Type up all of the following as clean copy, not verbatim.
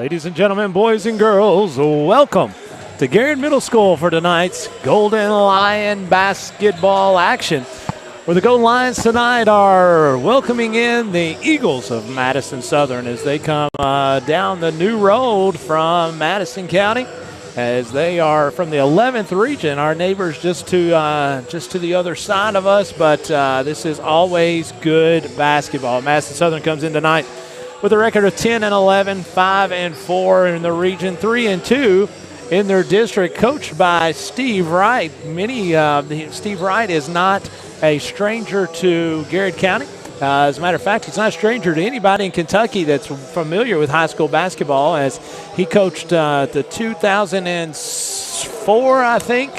Ladies and gentlemen, boys and girls, welcome to Garrard Middle School for tonight's Golden Lion basketball action, where the Golden Lions tonight are welcoming in the Eagles of Madison Southern as they come down the new road from Madison County, as they are from the 11th region, our neighbors just to the other side of us. But this is always good basketball. Madison Southern comes in tonight with a record of 10-11, 5-4 in the region, 3-2 in their district, coached by Steve Wright. Steve Wright is not a stranger to Garrard County. As a matter of fact, he's not a stranger to anybody in Kentucky that's familiar with high school basketball, as he coached the 2004, I think,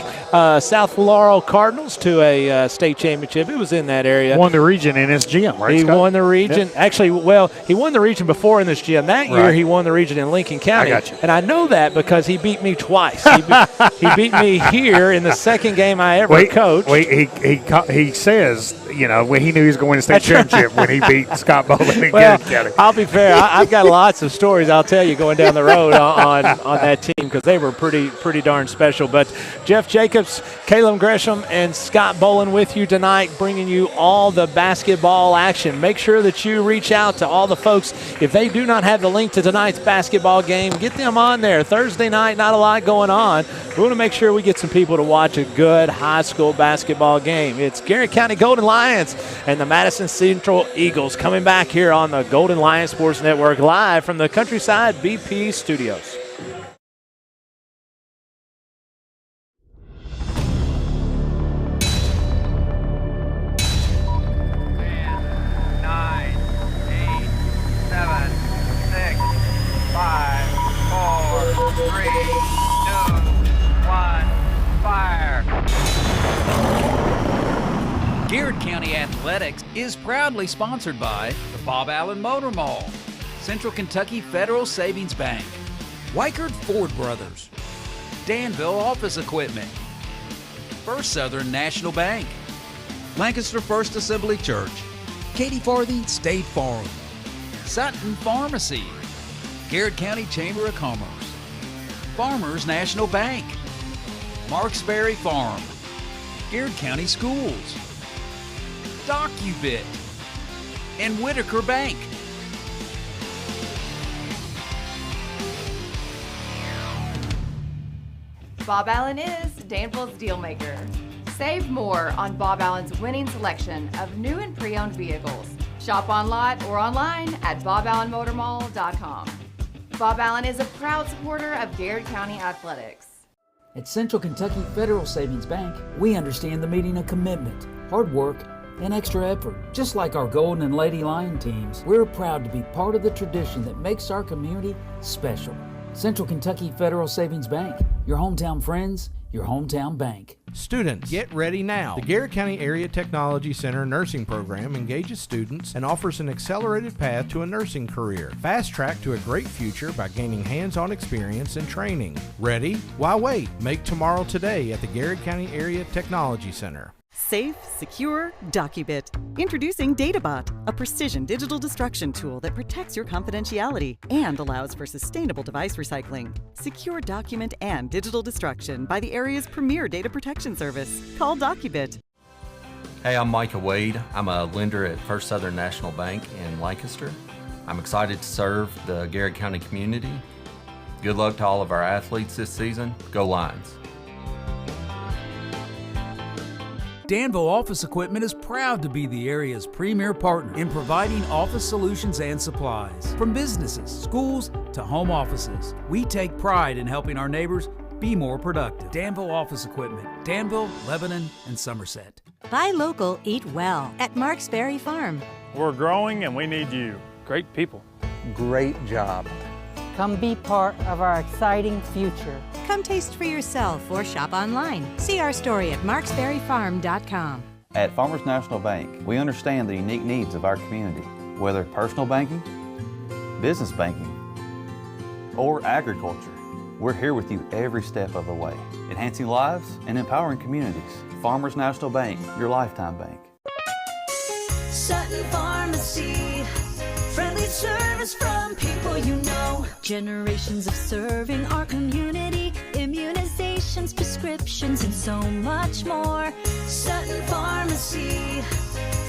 South Laurel Cardinals to a state championship. It was in that area. Won the region in his gym, right, He Scott? won the region. Yep. Actually, well, he won the region before in this gym. That year, he won the region in Lincoln County. I got you. And I know that because he beat me twice. He beat me here in the second game I ever coached. He says, you know, when he knew he was going to state championship when he beat Scott Bowling in Garrard County. I'll be fair. I've got lots of stories I'll tell you going down the road on that team, because they were pretty darn special. But Jeff Jacobs, Caleb Gresham, and Scott Bolin with you tonight, bringing you all the basketball action. Make sure that you reach out to all the folks. If they do not have the link to tonight's basketball game, get them on there. Thursday night, not a lot going on. We want to make sure we get some people to watch a good high school basketball game. It's Garrard County Golden Lions and the Madison Central Eagles coming back here on the Golden Lions Sports Network, live from the Countryside BP Studios. Garrard County Athletics is proudly sponsored by the Bob Allen Motor Mall, Central Kentucky Federal Savings Bank, Weichert Ford Brothers, Danville Office Equipment, First Southern National Bank, Lancaster First Assembly Church, Katie Farthing State Farm, Sutton Pharmacy, Garrard County Chamber of Commerce, Farmers National Bank, Marksberry Farm, Garrard County Schools, DocuBit, and Whitaker Bank. Bob Allen is Danville's deal maker. Save more on Bob Allen's winning selection of new and pre-owned vehicles. Shop on lot or online at boballenmotormall.com. Bob Allen is a proud supporter of Garrard County Athletics. At Central Kentucky Federal Savings Bank, we understand the meaning of commitment, hard work, and extra effort. Just like our Golden and Lady Lion teams, we're proud to be part of the tradition that makes our community special. Central Kentucky Federal Savings Bank, your hometown friends, your hometown bank. Students, get ready now. The Garrard County Area Technology Center nursing program engages students and offers an accelerated path to a nursing career. Fast track to a great future by gaining hands-on experience and training. Ready? Why wait? Make tomorrow today at the Garrard County Area Technology Center. Safe, secure, DocuBit. Introducing DataBot, a precision digital destruction tool that protects your confidentiality and allows for sustainable device recycling. Secure document and digital destruction by the area's premier data protection service. Call DocuBit. Hey, I'm Micah Wade. I'm a lender at First Southern National Bank in Lancaster. I'm excited to serve the Garrard County community. Good luck to all of our athletes this season. Go Lions. Danville Office Equipment is proud to be the area's premier partner in providing office solutions and supplies. From businesses, schools, to home offices, we take pride in helping our neighbors be more productive. Danville Office Equipment, Danville, Lebanon, and Somerset. Buy local, eat well at Marksberry Farm. We're growing and we need you. Great people. Great job. Come be part of our exciting future. Come taste for yourself or shop online. See our story at marksberryfarm.com. At Farmers National Bank, we understand the unique needs of our community, whether personal banking, business banking, or agriculture. We're here with you every step of the way, enhancing lives and empowering communities. Farmers National Bank, your lifetime bank. Sutton Pharmacy, friendly service from people you know. Generations of serving our community, immunizations, prescriptions, and so much more. Sutton Pharmacy,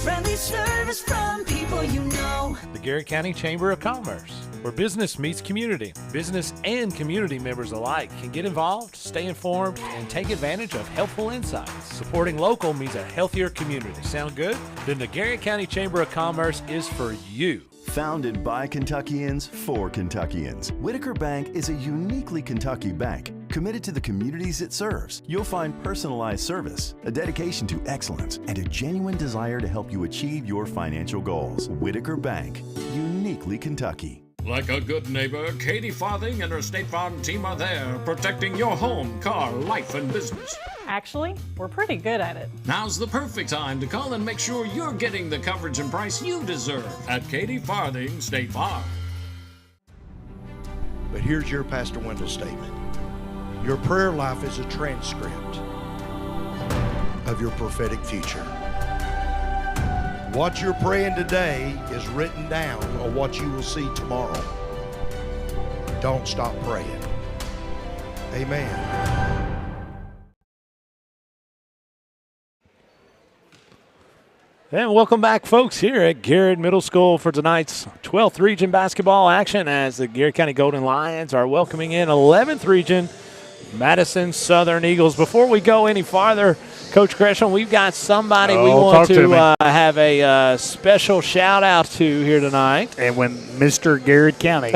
friendly service from people you know. The Garrett County Chamber of Commerce, where business meets community. Business and community members alike can get involved, stay informed, and take advantage of helpful insights. Supporting local means a healthier community. Sound good? Then the Garrett County Chamber of Commerce is for you. Founded by Kentuckians for Kentuckians, Whitaker Bank is a uniquely Kentucky bank committed to the communities it serves. You'll find personalized service, a dedication to excellence, and a genuine desire to help you achieve your financial goals. Whitaker Bank, uniquely Kentucky. Like a good neighbor, Katie Farthing and her State Farm team are there, protecting your home, car, life, and business. Actually, we're pretty good at it. Now's the perfect time to call and make sure you're getting the coverage and price you deserve at Katie Farthing State Farm. But here's your Pastor Wendell statement. Your prayer life is a transcript of your prophetic future. What you're praying today is written down on what you will see tomorrow. Don't stop praying. Amen. And welcome back, folks, here at Garrett Middle School for tonight's 12th Region basketball action as the Garrett County Golden Lions are welcoming in 11th Region Madison Southern Eagles. Before we go any farther, Coach Gresham, we've got somebody we want to have a special shout-out to here tonight. And when Mr. Garrett County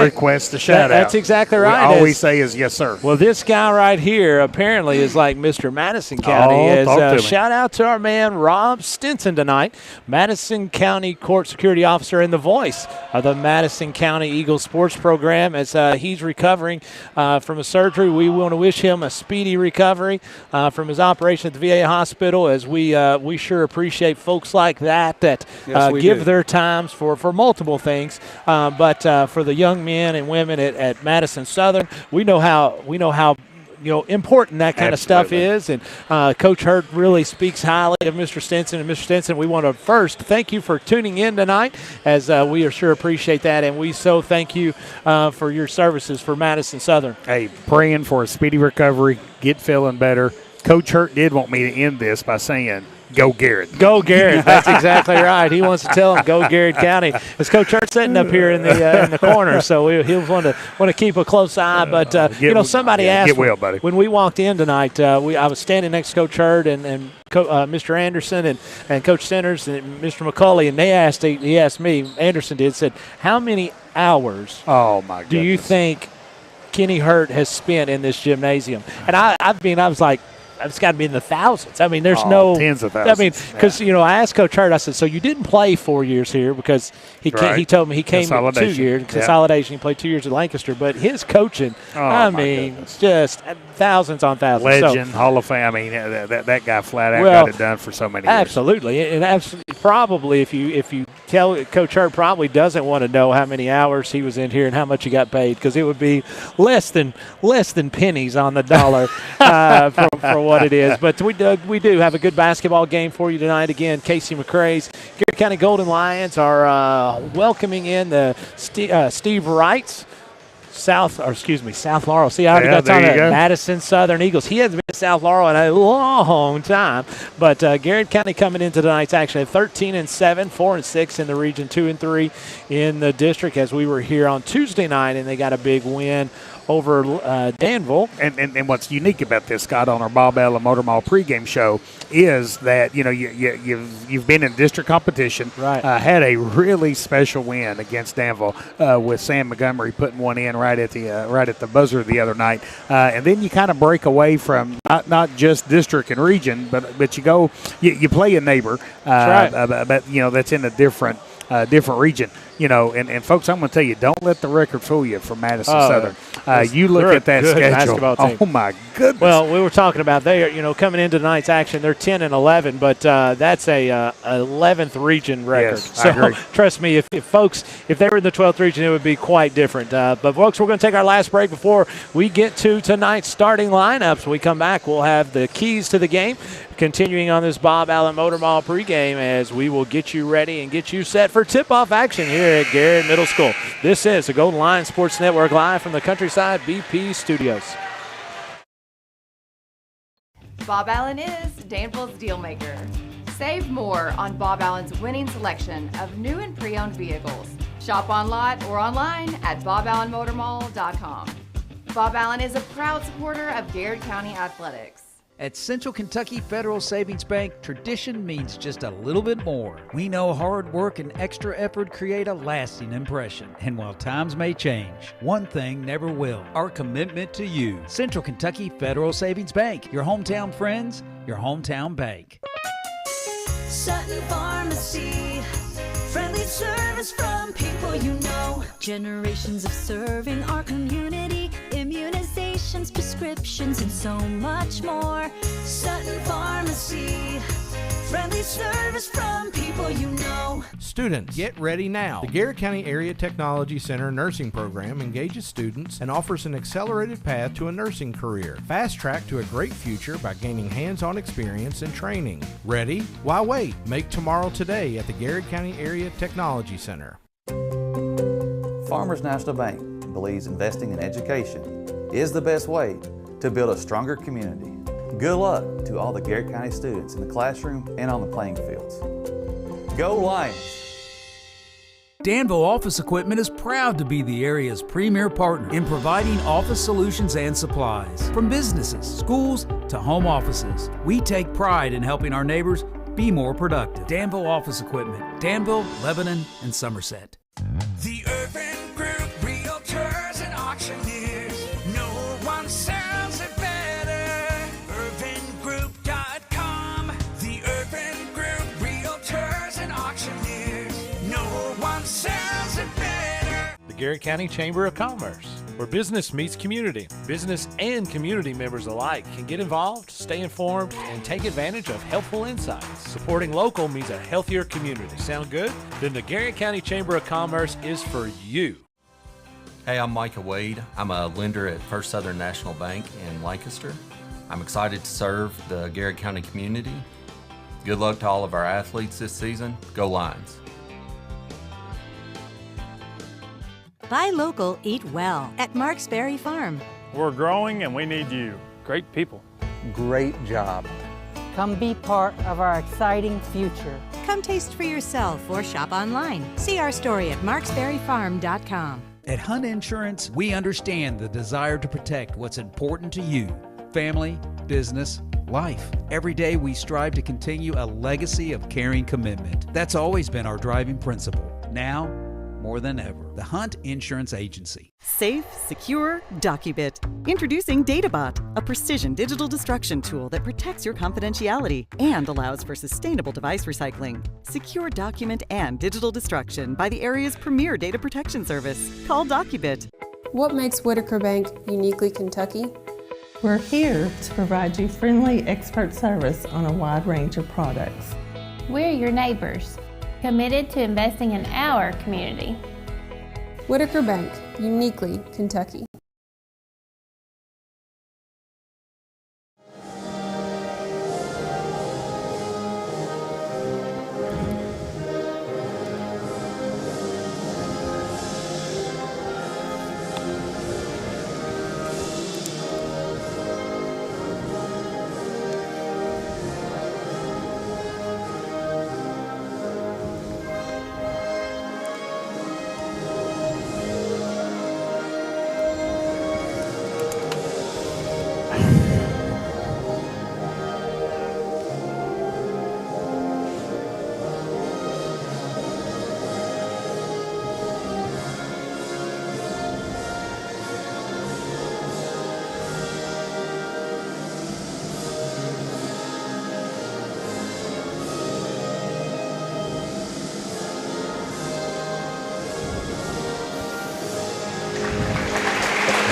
requests a shout-out, that's exactly right. All we say is yes, sir. Well, this guy right here apparently is like Mr. Madison County. Shout-out to our man Rob Stinson tonight, Madison County Court Security Officer and the voice of the Madison County Eagles sports program as he's recovering from a surgery. We want to wish him a speedy recovery from his operation at the VA hospital, as we sure appreciate folks like that give their times for multiple things. But for the young men and women at Madison Southern, we know how important that kind of stuff is. And Coach Hurt really speaks highly of Mr. Stinson. And Mr. Stinson, we want to first thank you for tuning in tonight, as we are sure appreciate that. And we so thank you for your services for Madison Southern. Hey, praying for a speedy recovery, get feeling better. Coach Hurt did want me to end this by saying, go Garrett. Go Garrett. That's exactly right. He wants to tell him, go Garrett County. As Coach Hurt's sitting up here in the corner, so he'll want to keep a close eye. But somebody asked when we walked in tonight. I was standing next to Coach Hurt and Mr. Anderson and Coach Centers and Mr. McCulley, and he asked me. Anderson said, how many hours? Oh my goodness. Do you think Kenny Hurt has spent in this gymnasium? And I was like, it's got to be in the thousands. I mean, there's no tens of thousands. I mean, because I asked Coach Hurt. I said, "So you didn't play 4 years here?" Because he told me he came in 2 years consolidation. He played 2 years at Lancaster, but his coaching, just thousands on thousands. Legend, Hall of Fame. I mean, that guy flat out got it done for so many years. Absolutely, and probably if you tell Coach Hurt, probably doesn't want to know how many hours he was in here and how much he got paid, because it would be less than pennies on the dollar for what it is. But we do have a good basketball game for you tonight. Again, Casey McCrae's Garrett County Golden Lions are welcoming in the Steve Wright's South Laurel. See, I already got talking about Madison Southern Eagles. He hasn't been to South Laurel in a long time. But Garrett County coming into tonight's action at 13-7, 4-6 in the region, 2-3 in the district, as we were here on Tuesday night, and they got a big win over Danville. And what's unique about this, Scott, on our Bob Allen Motor Mall pregame show is that you've been in district competition, right? Had a really special win against Danville with Sam Montgomery putting one in right at the buzzer the other night, and then you kind of break away from not just district and region, but you play a neighbor, that's right. but that's in a different region. And folks, I'm going to tell you, don't let the record fool you from Madison Southern. You look at that schedule. Oh my goodness! Well, we were talking about coming into tonight's action, they're 10-11, but that's a 11th region record. Yes, I agree. Trust me, if they were in the 12th region, it would be quite different. But folks, we're going to take our last break before we get to tonight's starting lineups. When we come back, we'll have the keys to the game. Continuing on this Bob Allen Motor Mall pregame as we will get you ready and get you set for tip-off action here at Garrett Middle School. This is the Golden Lion Sports Network live from the Countryside BP Studios. Bob Allen is Danville's deal maker. Save more on Bob Allen's winning selection of new and pre-owned vehicles. Shop on lot or online at boballenmotormall.com. Bob Allen is a proud supporter of Garrett County Athletics. At Central Kentucky Federal Savings Bank, tradition means just a little bit more. We know hard work and extra effort create a lasting impression. And while times may change, one thing never will: our commitment to you. Central Kentucky Federal Savings Bank, your hometown friends, your hometown bank. Sutton Pharmacy, friendly service from people you know. Generations of serving our community, immunizations, prescriptions, and so much more. Sutton Pharmacy, friendly service from people you know. Students, get ready now. The Garrett County Area Technology Center nursing program engages students and offers an accelerated path to a nursing career. Fast track to a great future by gaining hands-on experience and training. Ready? Why wait? Make tomorrow today at the Garrett County Area Technology Center. Farmers National Bank believes investing in education is the best way to build a stronger community. Good luck to all the Garrett County students in the classroom and on the playing fields. Go Lions! Danville Office Equipment is proud to be the area's premier partner in providing office solutions and supplies. From businesses, schools, to home offices, we take pride in helping our neighbors be more productive. Danville Office Equipment, Danville, Lebanon, and Somerset. The Urban Group Realtors and Auctioneers, no one sells it better. UrbanGroup.com. The Urban Group Realtors and Auctioneers, no one sells it better. The Garrett County Chamber of Commerce, where business meets community. Business and community members alike can get involved, stay informed, and take advantage of helpful insights. Supporting local means a healthier community. Sound good? Then the Garrett County Chamber of Commerce is for you. Hey, I'm Micah Wade. I'm a lender at First Southern National Bank in Lancaster. I'm excited to serve the Garrett County community. Good luck to all of our athletes this season. Go Lions! Buy local, eat well at Marks Berry Farm. We're growing and we need you. Great people. Great job. Come be part of our exciting future. Come taste for yourself or shop online. See our story at marksberryfarm.com. At Hunt Insurance, we understand the desire to protect what's important to you: family, business, life. Every day we strive to continue a legacy of caring commitment. That's always been our driving principle. Now, more than ever, the Hunt Insurance Agency. Safe, secure, DocuBit. Introducing DataBot, a precision digital destruction tool that protects your confidentiality and allows for sustainable device recycling. Secure document and digital destruction by the area's premier data protection service. Call DocuBit. What makes Whitaker Bank uniquely Kentucky? We're here to provide you friendly, expert service on a wide range of products. We're your neighbors, committed to investing in our community. Whitaker Bank, uniquely Kentucky.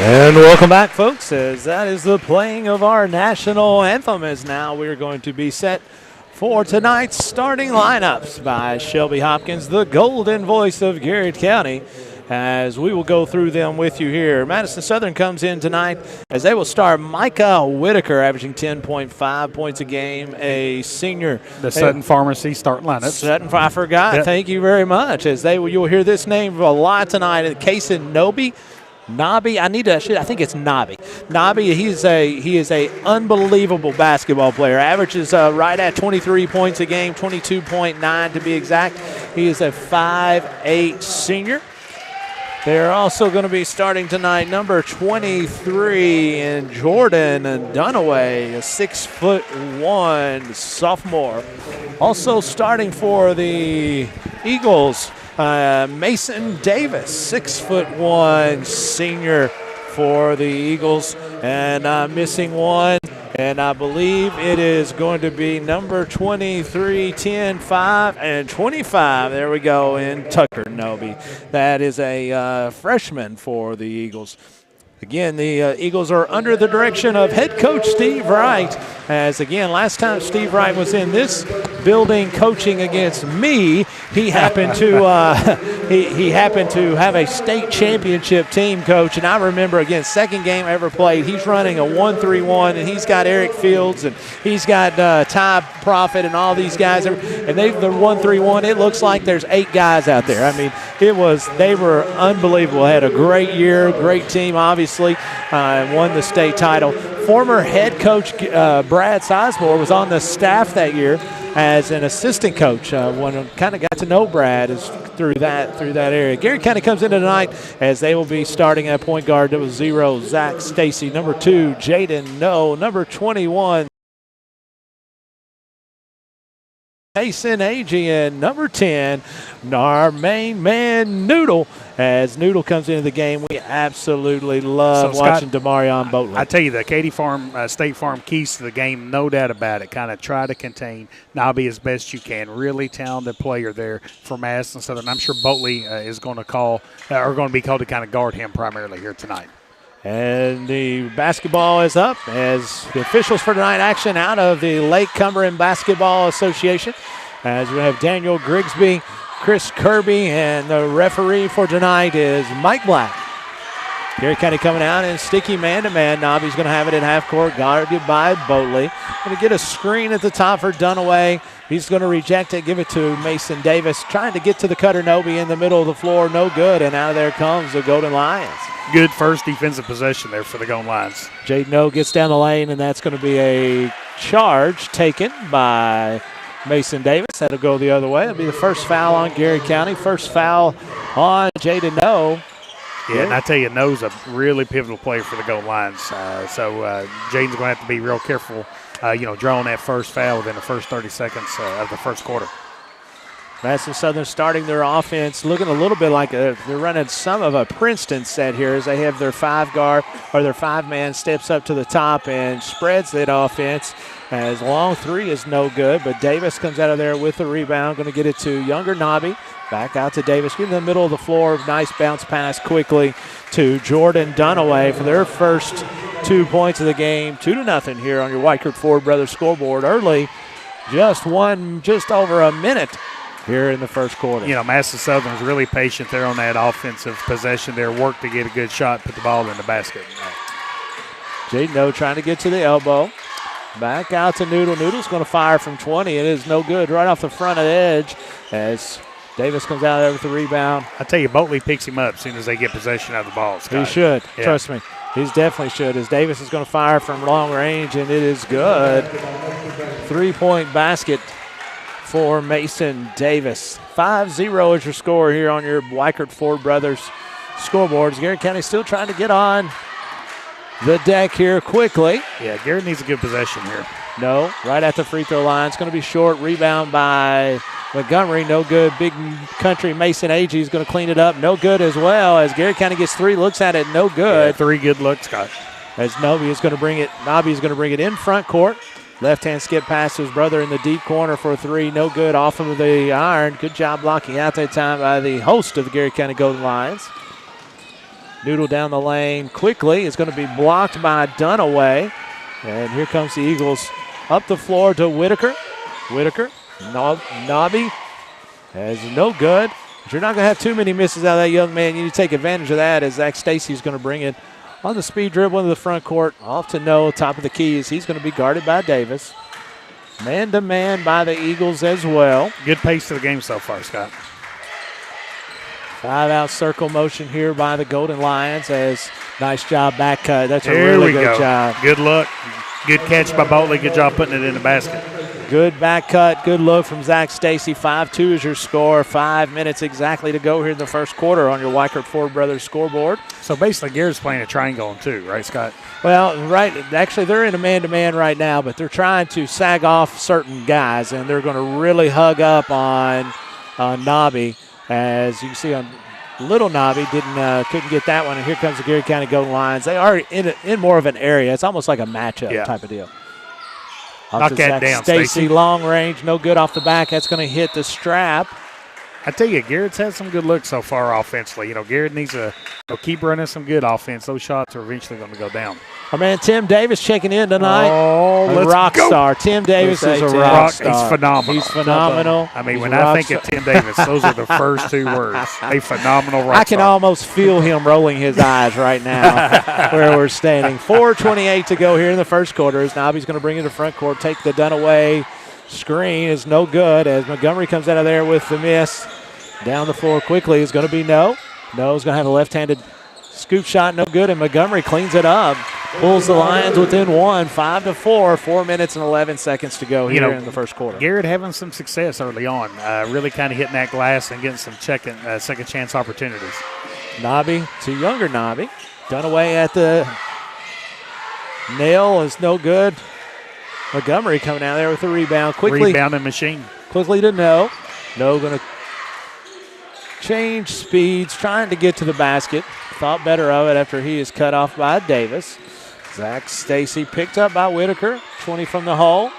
And welcome back, folks, as that is the playing of our national anthem, as now we're going to be set for tonight's starting lineups by Shelby Hopkins, the golden voice of Garrett County, as we will go through them with you here. Madison Southern comes in tonight as they will start Micah Whitaker, averaging 10.5 points a game, a senior. The Sutton Pharmacy start lineup. Sutton, I forgot. Yep. Thank you very much. As you'll hear this name a lot tonight. Kason Nobby, I think it's Nobby. Nobby, he is a unbelievable basketball player. Averages right at 23 points a game, 22.9 to be exact. He is a 5'8" senior. They're also going to be starting tonight number 23 in Jordan Dunaway, a 6'1" sophomore. Also starting for the Eagles, Mason Davis, 6'1" senior for the Eagles. And missing one, and I believe it is going to be number 23, 10, 5, and 25. There we go, in Tucker Noby. That is a freshman for the Eagles. Again, the Eagles are under the direction of head coach Steve Wright. As again, last time Steve Wright was in this building coaching against me, he happened to he happened to have a state championship team coach. And I remember, again, second game I ever played, he's running a 1-3-1, and he's got Eric Fields and he's got Ty Profit and all these guys. And they're 1-3-1. It looks like there's 8 guys out there. I mean, they were unbelievable. Had a great year, great team, obviously, won the state title. Former head coach Brad Sizemore was on the staff that year as an assistant coach. Kind of got to know Brad through that area. Garrett County comes in tonight as they will be starting at point guard. That was 0, Zach Stacy. Number 2, Jaden No. Number 21, Mason Agee, and number 10, our main man, Noodle. As Noodle comes into the game, we absolutely love watching Demarion Boatley. I tell you, the Katy Farm, State Farm keys to the game, no doubt about it. Kind of try to contain Nobby as best you can. Really talented player there for Madison Southern. I'm sure Boatley is going to be called to kind of guard him primarily here tonight. And the basketball is up as the officials for tonight action out of the Lake Cumberland Basketball Association. As we have Daniel Grigsby, Chris Kirby, and the referee for tonight is Mike Black. Garrett County coming out in sticky man-to-man. Nobby's going to have it in half court, guarded by Boatley. Going to get a screen at the top for Dunaway. He's going to reject it, give it to Mason Davis. Trying to get to the cutter Noby in the middle of the floor. No good, and out of there comes the Golden Lions. Good first defensive possession there for the Golden Lions. Jaden No gets down the lane, and that's going to be a charge taken by Mason Davis. That'll go the other way. It'll be the first foul on Garrett County. First foul on Jaden No. Yeah, and I tell you, No's a really pivotal player for the Golden Lions. So Jaden's going to have to be real careful, drawing that first foul within the first 30 seconds of the first quarter. Madison Southern starting their offense, looking a little bit like they're running some of a Princeton set here as they have their 5-man steps up to the top and spreads that offense. As long three is no good, but Davis comes out of there with the rebound. Going to get it to younger Nobby. Back out to Davis. Get in the middle of the floor. Nice bounce pass quickly to Jordan Dunaway for their first 2 points of the game. 2-0 here on your Weichert Ford Brothers scoreboard. Early, just over a minute here in the first quarter. Madison Southern was really patient there on that offensive possession there. Worked to get a good shot, put the ball in the basket. Jaden No trying to get to the elbow. Back out to Noodle. Noodle's going to fire from 20. It is no good. Right off the front of the edge as Davis comes out there with the rebound. I tell you, Boatley picks him up as soon as they get possession of the ball, Scott. He should. Yeah. Trust me. He definitely should, as Davis is going to fire from long range, and it is good. 3-point basket for Mason Davis. 5-0 is your score here on your Weichert Ford Brothers scoreboards. Garrett County still trying to get on the deck here quickly. Yeah, Garrett needs a good possession here. No, right at the free throw line. It's going to be short. Rebound by Montgomery. No good. Big country Mason Agee is going to clean it up. No good as well as Garrett County gets 3 looks at it. No good. Yeah, 3 good looks, Scott. As Nobby is going to bring it in front court. Left-hand skip pass to his brother in the deep corner for a 3. No good off of the iron. Good job blocking out that time by the host of the Garrett County Golden Lions. Noodle down the lane quickly. It's going to be blocked by Dunaway. And here comes the Eagles up the floor to Whitaker. Nobby has no good. But you're not going to have too many misses out of that young man. You need to take advantage of that as Zach Stacy's going to bring it on the speed dribble into the front court. Off to no, top of the key as he's going to be guarded by Davis. Man-to-man by the Eagles as well. Good pace to the game so far, Scott. 5-out circle motion here by the Golden Lions as nice job back cut. That's a There really we good go. job. Good look. Good catch by Boltley. Good job putting it in the basket. Good back cut, good look from Zach Stacy. 5-2 is your score. 5 minutes exactly to go here in the first quarter on your Weichert Ford Brothers scoreboard. So basically, Garrett's playing a triangle on 2, right, Scott? Well, right. Actually, they're in a man-to-man right now, but they're trying to sag off certain guys, and they're going to really hug up on Nobby. As you can see on Little Nobby, couldn't get that one, and here comes the Garrett County Golden Lions. They are in more of an area. It's almost like a matchup type of deal. Knock that down, Stacy. Stacy. Long range, no good off the back. That's going to hit the strap. I tell you, Garrett's had some good looks so far offensively. You know, Garrett needs to keep running some good offense. Those shots are eventually going to go down. Our man Tim Davis checking in tonight. Oh, a let's rock go. star. Tim Davis is a rock star. He's phenomenal. He's phenomenal. I mean, He's when a I rock think of star. Tim Davis, those are the first 2 words. A phenomenal rock I can star. almost feel him rolling his eyes right now where we're standing. 4:28 to go here in the first quarter as Nobby's going to bring it to front court. Take the Dunaway screen is no good as Montgomery comes out of there with the miss. Down the floor quickly is going to be No. No's going to have a left-handed scoop shot, no good, and Montgomery cleans it up. Pulls the Lions within 1, 5-4, 4 minutes and 11 seconds to go here in the first quarter. Garrett having some success early on, really kind of hitting that glass and getting some second chance opportunities. Nobby to younger Nobby. Dunaway at the nail is no good. Montgomery coming out there with the rebound. Quickly. Rebounding machine. Quickly to No. No going to change speeds, trying to get to the basket. Thought better of it after he is cut off by Davis. Zach Stacy picked up by Whitaker. 20 from the hole.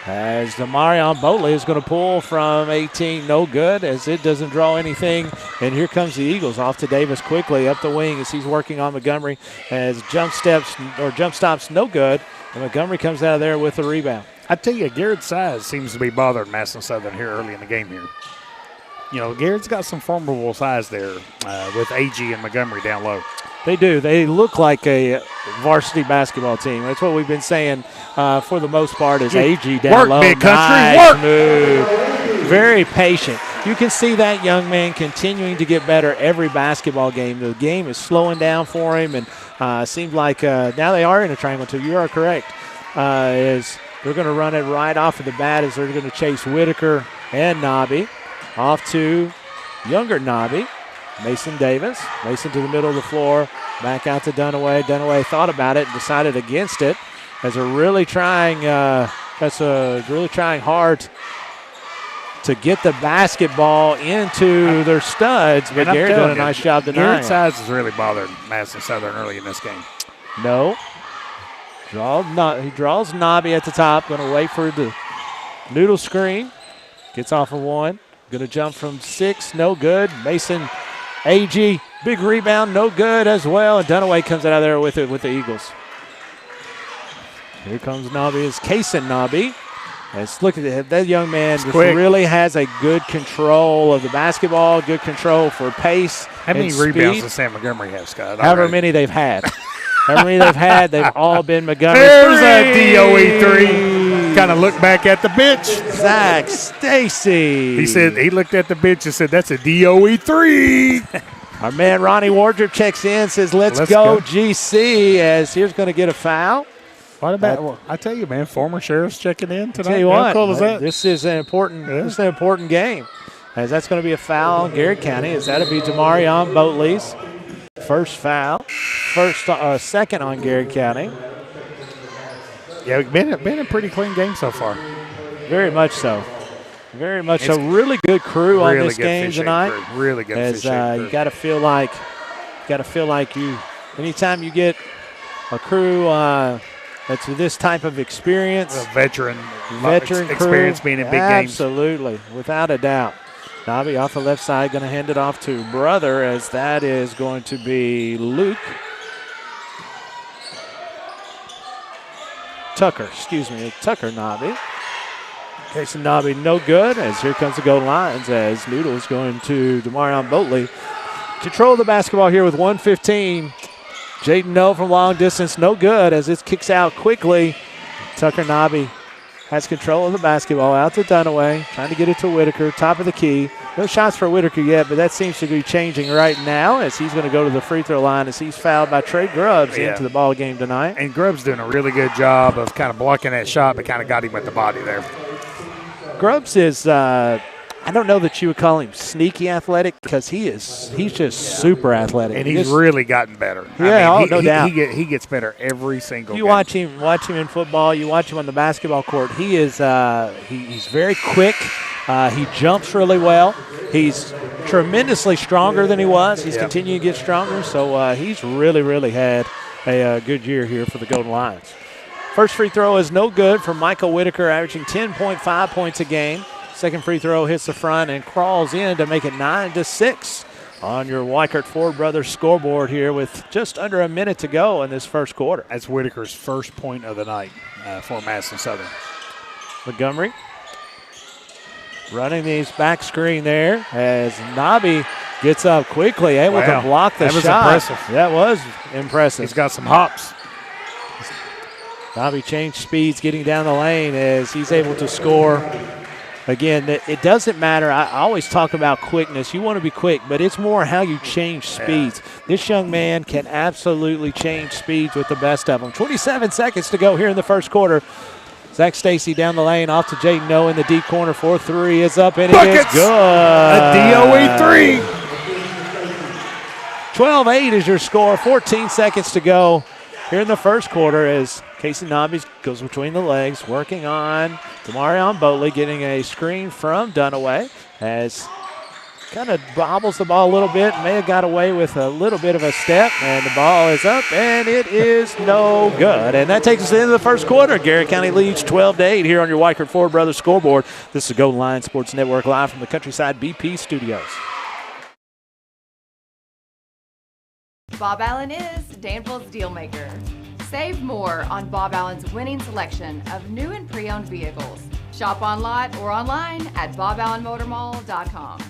As Demarion Boltley is going to pull from 18. No good as it doesn't draw anything. And here comes the Eagles off to Davis quickly up the wing as he's working on Montgomery. As jump stops no good. And Montgomery comes out of there with the rebound. I tell you, Garrett's size seems to be bothering Madison Southern here early in the game here. You know, Garrett's got some formidable size there with AG and Montgomery down low. They do. They look like a varsity basketball team. That's what we've been saying for the most part is AG down low. Big country, nice work. move. Very patient. You can see that young man continuing to get better every basketball game. The game is slowing down for him, and seems like now they are in a triangle too. You are correct. Is they're going to run it right off of the bat as they're going to chase Whitaker and Nobby. Off to younger Nobby. Mason Davis. Mason to the middle of the floor. Back out to Dunaway. Dunaway thought about it and decided against it. As they're really trying, really trying hard to get the basketball into their studs. But Garrett done a nice job denying. Garrett's size is really bothering Madison Southern early in this game. No. He draws Nobby at the top. Going to wait for the noodle screen. Gets off of 1. Going to jump from 6, no good. Mason, AG, big rebound, no good as well. And Dunaway comes out of there with it with the Eagles. Here comes Nobby. It's Kaysen Nobby. Let's look at that young man. Just really has a good control of the basketball, good control for pace. How many rebounds does Sam Montgomery have, Scott? However many they've had. However many they've had, they've all been Montgomery. There's a DOE 3. Kind of look back at the bench. Zach Stacy. He said he looked at the bench and said, "That's a DOE 3." Our man Ronnie Wardrop checks in, says, "Let's go GC." As here's going to get a foul. What about? I tell you, man, former sheriff's checking in tonight. Tell you what, how cool is that? This is an important. This is an important game, as that's going to be a foul on Garrett County. As that'll be Demarion Boltley's first foul, second on Garrett County. Yeah, been a pretty clean game so far. Very much so. Very much so. Really good crew on this game tonight. Crew. Really good. As you got to feel like, you. Anytime you get a crew that's with this type of experience, a veteran crew, experience being in big games. Absolutely, without a doubt. Nobby off the left side, going to hand it off to brother, as that is going to be Tucker Nobby. Jason Nobby, no good, as here comes the Golden Lions as Noodles going to Demarion Boatley. Control the basketball here with 1:15. Jaden No from long distance, no good as it kicks out quickly. Tucker Nobby has control of the basketball out to Dunaway, trying to get it to Whitaker, top of the key. No shots for Whitaker yet, but that seems to be changing right now as he's going to go to the free throw line as he's fouled by Trey Grubbs into the ball game tonight. And Grubbs doing a really good job of kind of blocking that shot, but kind of got him with the body there. Grubbs is, I don't know that you would call him sneaky athletic because he's just super athletic. And he's really gotten better. Yeah, no doubt. He gets better every single game. Watch him in football. You watch him on the basketball court. He is he's very quick. He jumps really well. He's tremendously stronger than he was. He's continuing to get stronger. So he's really had a good year here for the Golden Lions. First free throw is no good for Michael Whitaker, averaging 10.5 points a game. Second free throw hits the front and crawls in to make it 9-6 on your Weichert Ford Brothers scoreboard here with just under a minute to go in this first quarter. That's Whitaker's first point of the night for Madison Southern. Montgomery running these back screen there as Nobby gets up quickly, able to block the shot. That was impressive. That was impressive. He's got some hops. Nobby changed speeds getting down the lane as he's able to score. Again, it doesn't matter. I always talk about quickness. You want to be quick, but it's more how you change speeds. This young man can absolutely change speeds with the best of them. 27 seconds to go here in the first quarter. Zach Stacy down the lane, off to Jaden No in the deep corner. 4-3 is up, and it is good. A DOE 3. 12-8 is your score. 14 seconds to go here in the first quarter as Casey Nobby goes between the legs, working on Demarion Boatley, getting a screen from Dunaway as kind of bobbles the ball a little bit, may have got away with a little bit of a step, and the ball is up, and it is no good. And that takes us into the first quarter. Garrett County leads 12-8 here on your Weichert Ford Brothers scoreboard. This is Golden Lions Sports Network live from the Countryside BP studios. Bob Allen is Danville's deal maker. Save more on Bob Allen's winning selection of new and pre-owned vehicles. Shop on lot or online at boballenmotormall.com.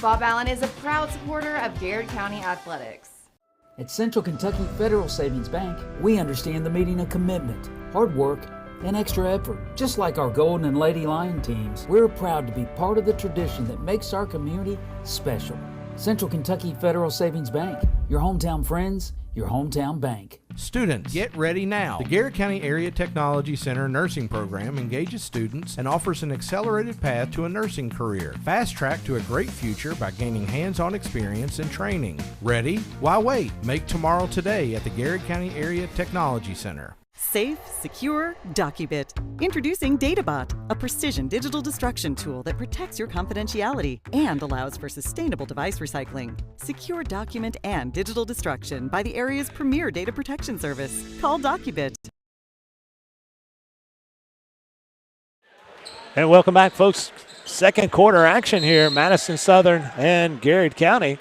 Bob Allen is a proud supporter of Garrett County Athletics. At Central Kentucky Federal Savings Bank, we understand the meaning of commitment, hard work, and extra effort. Just like our Golden and Lady Lion teams, we're proud to be part of the tradition that makes our community special. Central Kentucky Federal Savings Bank, your hometown friends, your hometown bank. Students, get ready now. The Garrett County Area Technology Center nursing program engages students and offers an accelerated path to a nursing career. Fast track to a great future by gaining hands-on experience and training. Ready? Why wait? Make tomorrow today at the Garrett County Area Technology Center. Safe, secure, DocuBit. Introducing DataBot, a precision digital destruction tool that protects your confidentiality and allows for sustainable device recycling. Secure document and digital destruction by the area's premier data protection service. Call DocuBit. And welcome back, folks. Second quarter action here, Madison Southern and Garrett County.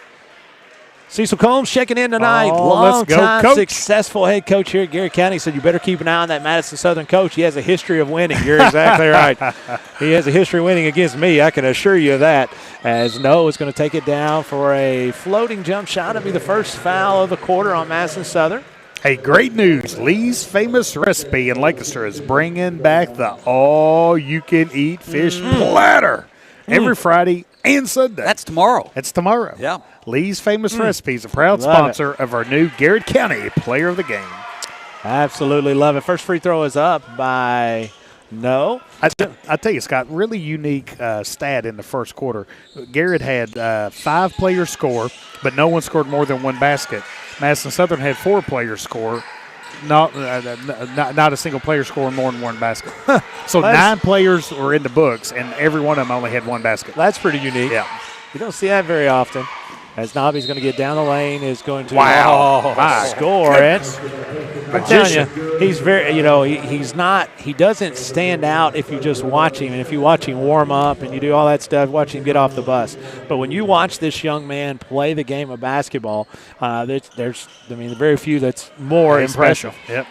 Cecil Combs checking in tonight. Long-time successful head coach here at Garrett County. Said you better keep an eye on that Madison Southern coach. He has a history of winning. You're exactly right. He has a history of winning against me. I can assure you of that. As Noah is going to take it down for a floating jump shot. It'll be the first foul of the quarter on Madison Southern. Hey, great news. Lee's Famous Recipe in Lancaster is bringing back the all-you-can-eat fish platter every Friday and Sunday. That's tomorrow. It's tomorrow. Yeah. Lee's Famous Recipes, a proud sponsor of our new Garrett County Player of the Game. Absolutely love it. First free throw is up by No. I tell you, Scott, really unique stat in the first quarter. Garrett had 5 players score, but no one scored more than 1 basket. Madison Southern had 4 players score. Not a single player scoring more than 1 basket. So 9 players were in the books, and every one of them only had 1 basket. That's pretty unique. Yeah. You don't see that very often. As Nobby's going to get down the lane, is going to score it. I'm telling you, he's very, he doesn't stand out if you just watch him. And if you watch him warm up and you do all that stuff, watch him get off the bus. But when you watch this young man play the game of basketball, there's very few that's more impressive. Yep.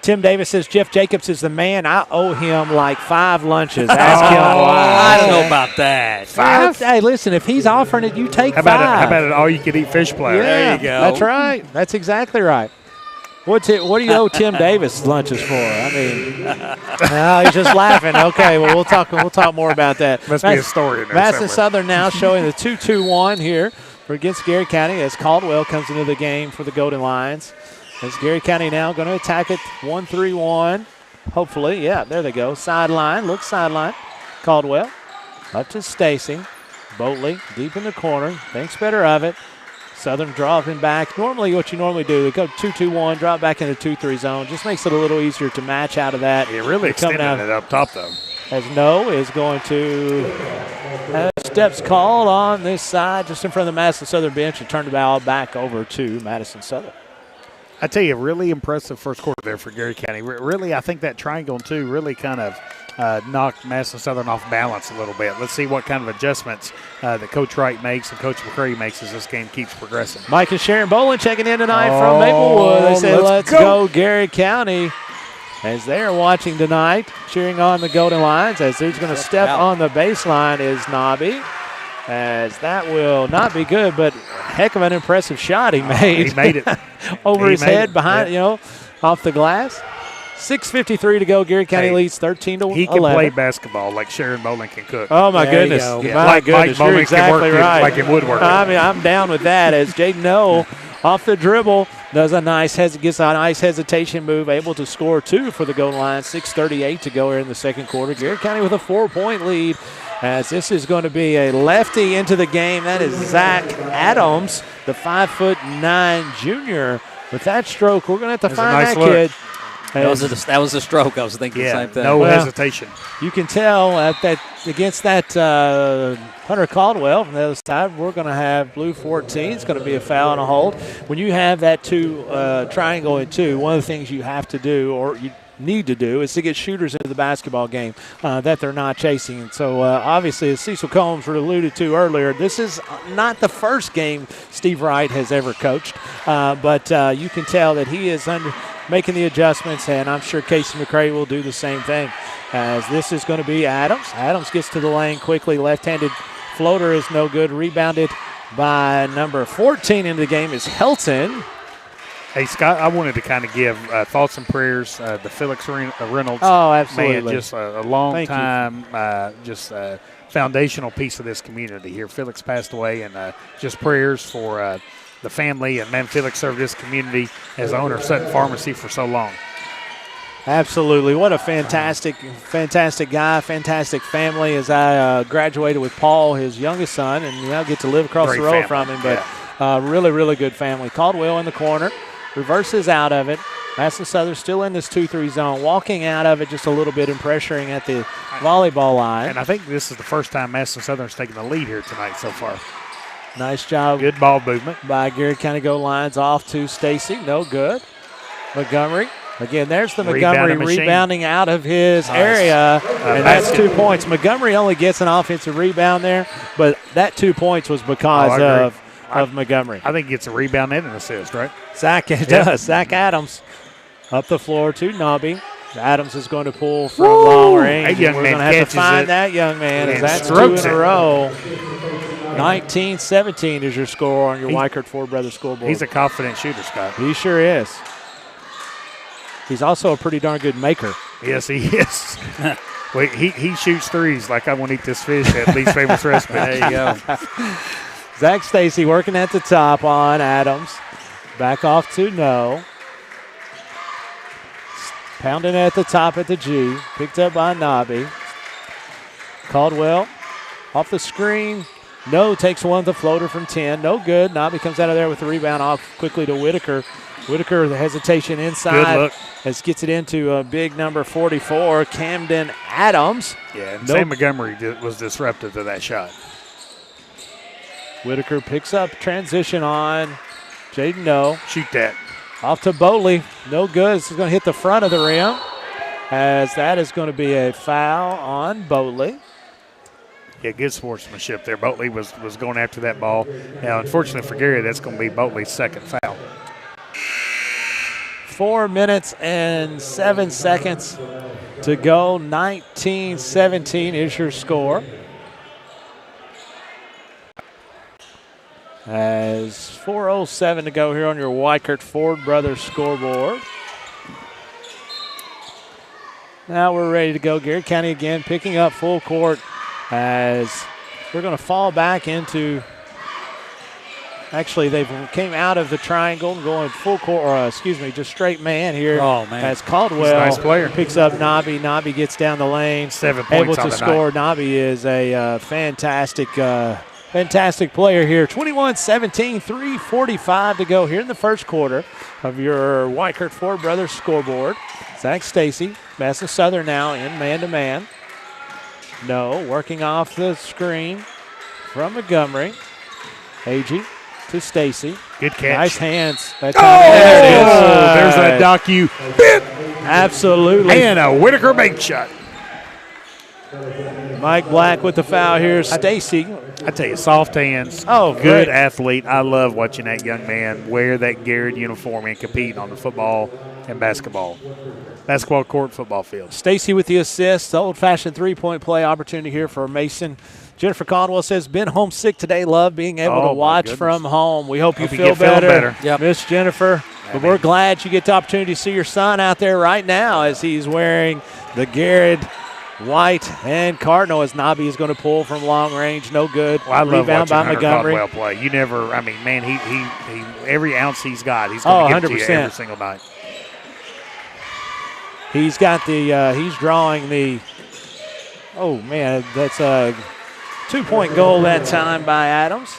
Tim Davis says Jeff Jacobs is the man. I owe him like 5 lunches. Ask him why. I don't know about that. 5? Hey, listen, if he's offering it, you take 5. How about an all-you-can-eat fish platter? Yeah, There you go. That's right. That's exactly right. What do you owe Tim Davis lunches for? I mean, no, he's just laughing. Okay, well, we'll talk more about that. Must be a story in there Madison somewhere. Southern now showing the 2-2-1 here for against Garrett County as Caldwell comes into the game for the Golden Lions. As Garrett County now going to attack it 1-3-1. Hopefully, yeah, there they go. Sideline, sideline. Caldwell up to Stacy. Boatley deep in the corner. Thinks better of it. Southern dropping back. Normally what you normally do, they go 2-2-1, drop back in the 2-3 zone. Just makes it a little easier to match out of that. It really extended it up top, though. As No is going to have steps called on this side, just in front of the Madison Southern bench, and turn the ball back over to Madison Southern. I tell you, really impressive first quarter there for Garrett County. Really, I think that triangle, too, really kind of knocked Madison Southern off balance a little bit. Let's see what kind of adjustments that Coach Wright makes and Coach McCrary makes as this game keeps progressing. Mike and Sharon Bolin checking in tonight from Maplewood. They say, let's go Garrett County. As they're watching tonight, cheering on the Golden Lions. As who's going to step on the baseline is Nobby. As that will not be good, but heck of an impressive shot he made. He made it. Over his head, behind, off the glass. 6:53 to go. Garrett County leads 13-11. He can play basketball like Sharon Bowling can cook. Oh, my goodness. Yeah. My goodness. Mike You're exactly right. Like in woodworking. I mean, I'm down with that as Jaden No off the dribble gets a nice hesitation move, able to score 2 for the Golden Lions. 6:38 to go here in the second quarter. Garrett County with a 4-point lead as this is going to be a lefty into the game. That is Zach Adams, the 5'9" junior. With that stroke, we're going to have to find that kid. That was a stroke. I was thinking the same thing. No hesitation. You can tell that against that Hunter Caldwell from the other side, we're going to have blue 14. It's going to be a foul and a hold. When you have that triangle in 2, one of the things you have to do, or you need to do, is to get shooters into the basketball game that they're not chasing. And so obviously, as Cecil Combs alluded to earlier, this is not the first game Steve Wright has ever coached, but you can tell that he is making the adjustments, and I'm sure Casey McCray will do the same thing. As this is going to be Adams. Adams gets to the lane quickly. Left-handed floater is no good. Rebounded by number 14 into the game is Helton. Hey, Scott, I wanted to kind of give thoughts and prayers to Felix Reynolds. Oh, absolutely. Man, just a long time, foundational piece of this community here. Felix passed away, and just prayers for the family. And, man, Felix served this community as owner of Sutton Pharmacy for so long. Absolutely. What a fantastic guy, fantastic family. As I graduated with Paul, his youngest son, and I get to live across the road from him. But really, really good family. Caldwell in the corner. Reverses out of it. Madison Southern still in this 2-3 zone, walking out of it just a little bit and pressuring at the volleyball line. And I think this is the first time Madison Southern's taken the lead here tonight so far. Nice job. Good ball movement. By Garrett County Golden Lions off to Stacy. No good. Montgomery. Again, there's the Montgomery rebounding out of his area, and that's 2 points. Montgomery only gets an offensive rebound there, but that 2 points was because of Montgomery. I think he gets a rebound and an assist, right? Zach does. Zach Adams up the floor to Nobby. Adams is going to pull from long range. That young man have catches to find it that young man. and That's 2 strokes in a it. row. 19-17 is your score on your Weichert Ford Brothers scoreboard. He's a confident shooter, Scott. He sure is. He's also a pretty darn good maker. Yes, he is. Wait, he shoots threes like I want to eat this fish at Lee's Famous Recipe. There you go. Zach Stacy working at the top on Adams. Back off to No. Pounding at the top at the G. Picked up by Nobby. Caldwell off the screen. No takes one, the floater from 10. No good. Nobby comes out of there with the rebound off quickly to Whitaker. Whitaker, the hesitation inside. Good look. As gets it into a big number 44, Camden Adams. Yeah, and Sam Montgomery was disruptive to that shot. Whitaker picks up transition on Jaden No. Shoot that. Off to Boatley. No good. This is going to hit the front of the rim, as that is going to be a foul on Boatley. Yeah, good sportsmanship there. Boatley was going after that ball. Now, unfortunately for Gary, that's going to be Boatley's second foul. 4 minutes and 7 seconds to go. 19-17 is your score. As 4:07 to go here on your Weichert Ford Brothers scoreboard. Now we're ready to go. Garrett County again picking up full court as we're going to fall back into, actually they came out of the triangle and going full court, or just straight man here. Oh, man. As Caldwell Nice player. picks up Nobby. Nobby gets down the lane. 7 points able to on the score. night. Nobby is a fantastic player here. 21-17, 3:45 to go here in the first quarter of your Weichert Ford Brothers scoreboard. Zach Stacy, Madison Southern now in man-to-man. No, working off the screen from Montgomery. Agee to Stacy. Good catch. Nice hands. That Oh, time. There it is. there's that docu bit. Absolutely. And a Whitaker bank shot. Mike Black with the foul here. Stacy. I tell you, soft hands. Oh, good great. athlete. I love watching that young man wear that Garrett uniform and compete on the football and basketball court, football field. Stacy with the assist. Old-fashioned three-point play opportunity here for Mason. Jennifer Caldwell says, been homesick today. Love being able to watch from home. We hope you feel better. Yep. Miss Jennifer. But we're glad you get the opportunity to see your son out there right now as he's wearing the Garrett white and cardinal, as Nobby is going to pull from long range. No good. Well, I love Rebound watching by Hunter Montgomery. Caldwell play. You never, I mean, man, he every ounce he's got, he's going to give it to you every single night. He's got the, he's drawing the, oh man, that's a 2-point goal that time by Adams.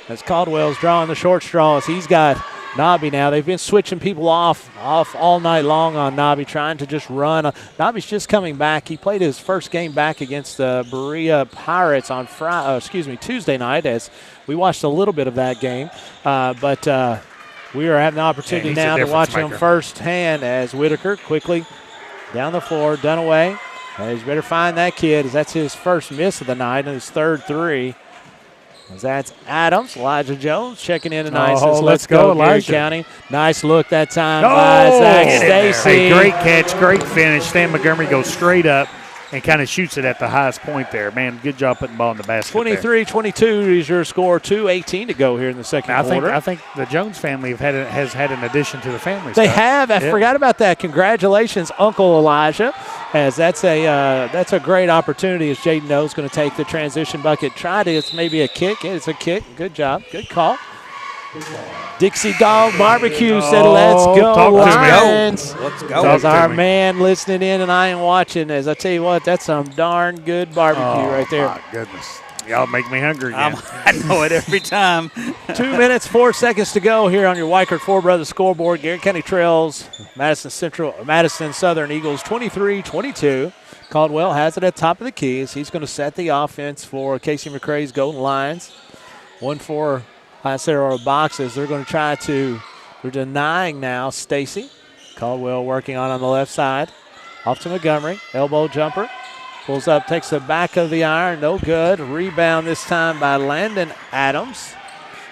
As Caldwell's drawing the short straws, he's got Nobby now. They've been switching people off all night long on Nobby, trying to just run. Nobby's just coming back. He played his first game back against the Berea Pirates on Tuesday night, as we watched a little bit of that game. But we are having the opportunity now to watch him firsthand as Whitaker quickly down the floor, Dunaway. He's better find that kid, as that's his first miss of the night and his third three. As that's Adams. Elijah Jones checking in tonight. Says, let's go, Elijah County. Nice look that time by Zach Stacy. Hey, great catch, great finish. Stan Montgomery goes straight up and kind of shoots it at the highest point there. Man, good job putting the ball in the basket. 23-22 is your score. 2:18 to go here in the second quarter. I think the Jones family has had an addition to the family. They have. I forgot about that. Congratulations, Uncle Elijah, as that's a great opportunity as Jaden No's going to take the transition bucket. It's maybe a kick. It's a kick. Good job. Good call. Dixie Dog Barbecue said, let's go, Lions. Let's go. That's our man listening in and I am watching. As I tell you what, that's some darn good barbecue right there. My goodness. Y'all make me hungry again. I know it every time. 2 minutes, 4 seconds to go here on your Weichert Ford Brothers scoreboard. Garrett County trails Madison Southern Eagles 23-22. Caldwell has it at top of the keys. He's going to set the offense for Casey McCrae's Golden Lions. 1-4 high center boxes. They're going to try to, they're denying now Stacy. Caldwell working on the left side. Off to Montgomery. Elbow jumper. Pulls up, takes the back of the iron. No good. Rebound this time by Landon Adams.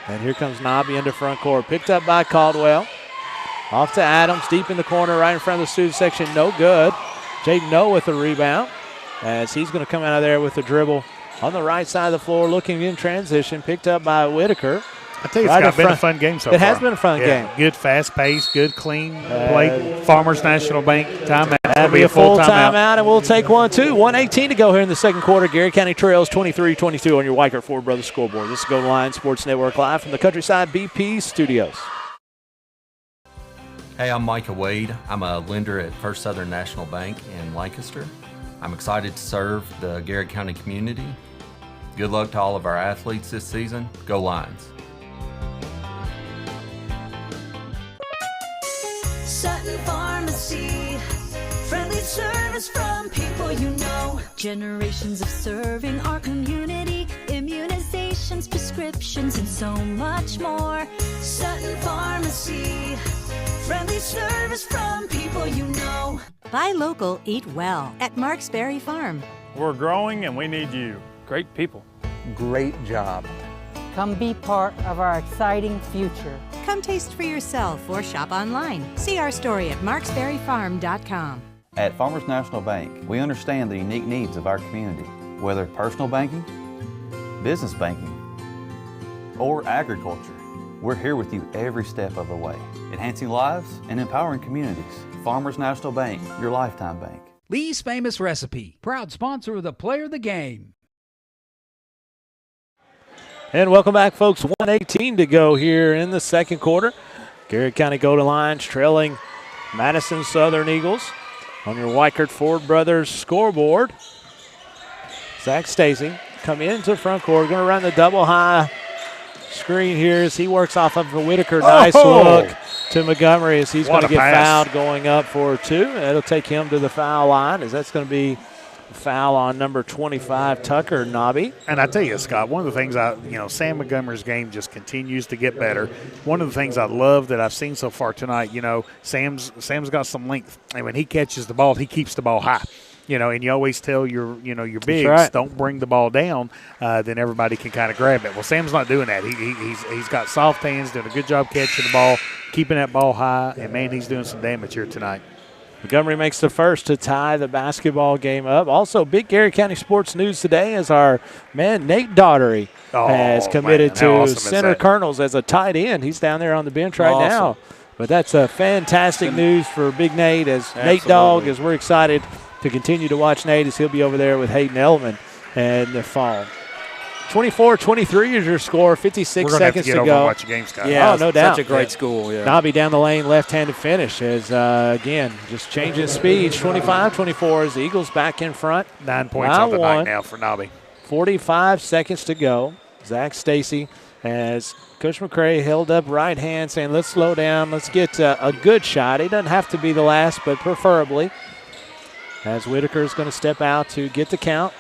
And here comes Nobby into front court. Picked up by Caldwell. Off to Adams, deep in the corner, right in front of the student section. No good. Jaden No with the rebound, as he's going to come out of there with the dribble on the right side of the floor, looking in transition. Picked up by Whitaker. I tell you, it's been a fun game so far. It has been a fun game. Good fast pace, good clean play. Farmers National Bank timeout. That'll be a full timeout, and we'll take one, too. 1:18 to go here in the second quarter. Garrett County trails 23-22 on your Weichert Ford Brothers scoreboard. This is Go Line Sports Network live from the Countryside BP studios. Hey, I'm Micah Wade. I'm a lender at First Southern National Bank in Lancaster. I'm excited to serve the Garrett County community. Good luck to all of our athletes this season. Go Lions. Sutton Pharmacy, friendly service from people you know. Generations of serving our community, immunizations, prescriptions, and so much more. Sutton Pharmacy, friendly service from people you know. Buy local, eat well at Marksberry Farm. We're growing and we need you. Great people. Great job. Come be part of our exciting future. Come taste for yourself or shop online. See our story at marksberryfarm.com. At Farmers National Bank, we understand the unique needs of our community. Whether personal banking, business banking, or agriculture, we're here with you every step of the way, enhancing lives and empowering communities. Farmers National Bank, your lifetime bank. Lee's Famous Recipe, proud sponsor of the Player of the Game. And welcome back, folks. 1:18 to go here in the second quarter. Garrett County Golden Lions trailing Madison Southern Eagles on your Weichert Ford Brothers scoreboard. Zach Stacy come into front court, going to run the double high screen here as he works off of Whitaker. Nice look to Montgomery as he's going to get fouled going up for 2. It'll take him to the foul line as that's going to be a foul on number 25, Tucker Nobby. And I tell you, Scott, one of the things Sam Montgomery's game just continues to get better. One of the things I love that I've seen so far tonight, Sam's got some length. And when he catches the ball, he keeps the ball high. And you always tell your bigs, don't bring the ball down, then everybody can kind of grab it. Well, Sam's not doing that. He's got soft hands, doing a good job catching the ball, keeping that ball high, and, man, he's doing some damage here tonight. Montgomery makes the first to tie the basketball game up. Also, big Garrett County sports news today is our man Nate Daughtery has committed to Center Colonels as a tight end. He's down there on the bench right now. But that's a fantastic news for Big Nate Nate Dogg, as we're excited to continue to watch Nate as he'll be over there with Hayden Elliman in the fall. 24-23 is your score, 56 seconds to go. We're going to have to get over and watch the game, Scott. Yeah, no doubt. Such a great school, yeah. Nobby down the lane, left-handed finish as, again, just changing speeds. 25-24 as the Eagles back in front. 9 points on the night now for Nobby. 45 seconds to go. Zach Stacy as Coach McCray held up right hand saying, let's slow down, let's get a good shot. He doesn't have to be the last, but preferably. As Whitaker is going to step out to get the count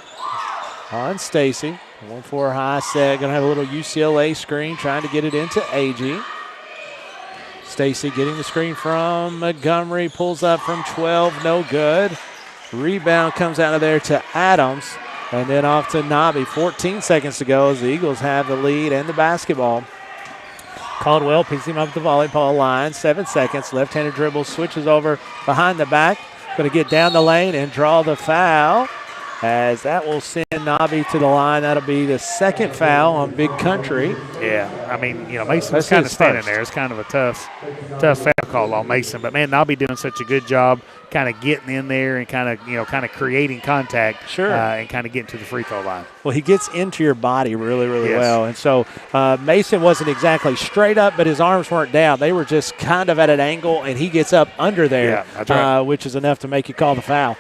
on Stacy. 1-4 high set. Going to have a little UCLA screen trying to get it into AG. Stacy getting the screen from Montgomery. Pulls up from 12. No good. Rebound comes out of there to Adams. And then off to Nobby. 14 seconds to go as the Eagles have the lead and the basketball. Caldwell picks him up at the volleyball line. 7 seconds. Left-handed dribble. Switches over behind the back. Going to get down the lane and draw the foul as that will send Nobby to the line. That'll be the second foul on Big Country. Yeah, I mean, Mason's kind of standing there. It's kind of a tough foul call on Mason. But, man, Nobby doing such a good job kind of getting in there and kind of creating contact. Sure. And kind of getting to the free throw line. Well, he gets into your body really, really well. And so Mason wasn't exactly straight up, but his arms weren't down. They were just kind of at an angle, and he gets up under there, yeah, that's right. which is enough to make you call the foul.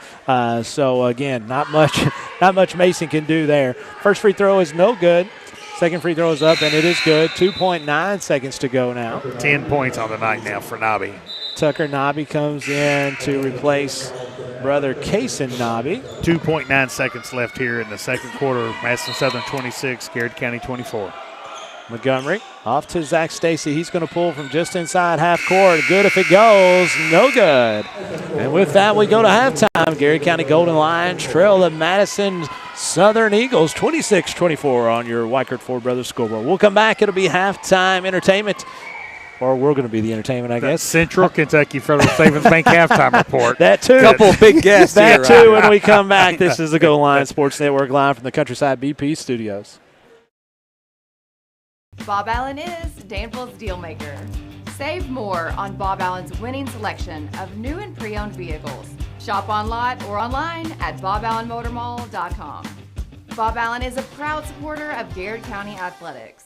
So, again, not much Mason can do there. First free throw is no good. Second free throw is up, and it is good. 2.9 seconds to go now. 10 points on the night now for Nobby. Tucker Nobby comes in to replace brother Kason Nobby. 2.9 seconds left here in the second quarter. Madison Southern 26, Garrett County 24. Montgomery off to Zach Stacy. He's going to pull from just inside half court. Good if it goes. No good. And with that, we go to halftime. Garrett County Golden Lions trail the Madison Southern Eagles 26-24 on your Weichert Ford Brothers scoreboard. We'll come back. It'll be halftime entertainment. Or we're going to be the entertainment, I guess. Central Kentucky Federal Savings Bank halftime report. That too. Couple of big guests that too when we come back. This is the Go Lions Sports Network live from the Countryside BP studios. Bob Allen is Danville's deal maker. Save more on Bob Allen's winning selection of new and pre-owned vehicles. Shop on lot or online at boballenmotormall.com. Bob Allen is a proud supporter of Garrett County Athletics.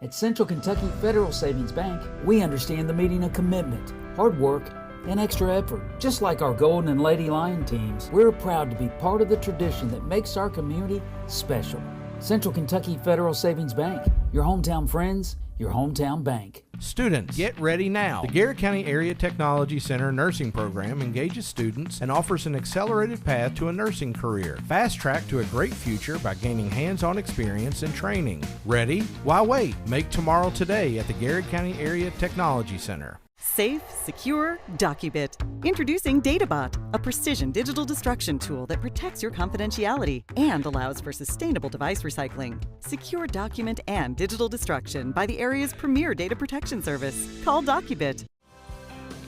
At Central Kentucky Federal Savings Bank, we understand the meaning of commitment, hard work, and extra effort. Just like our Golden and Lady Lion teams, we're proud to be part of the tradition that makes our community special. Central Kentucky Federal Savings Bank, your hometown friends, your hometown bank. Students, get ready now. The Garrett County Area Technology Center nursing program engages students and offers an accelerated path to a nursing career. Fast track to a great future by gaining hands-on experience and training. Ready? Why wait? Make tomorrow today at the Garrett County Area Technology Center. Safe, secure, DocuBit. Introducing DataBot, a precision digital destruction tool that protects your confidentiality and allows for sustainable device recycling. Secure document and digital destruction by the area's premier data protection service. Call DocuBit.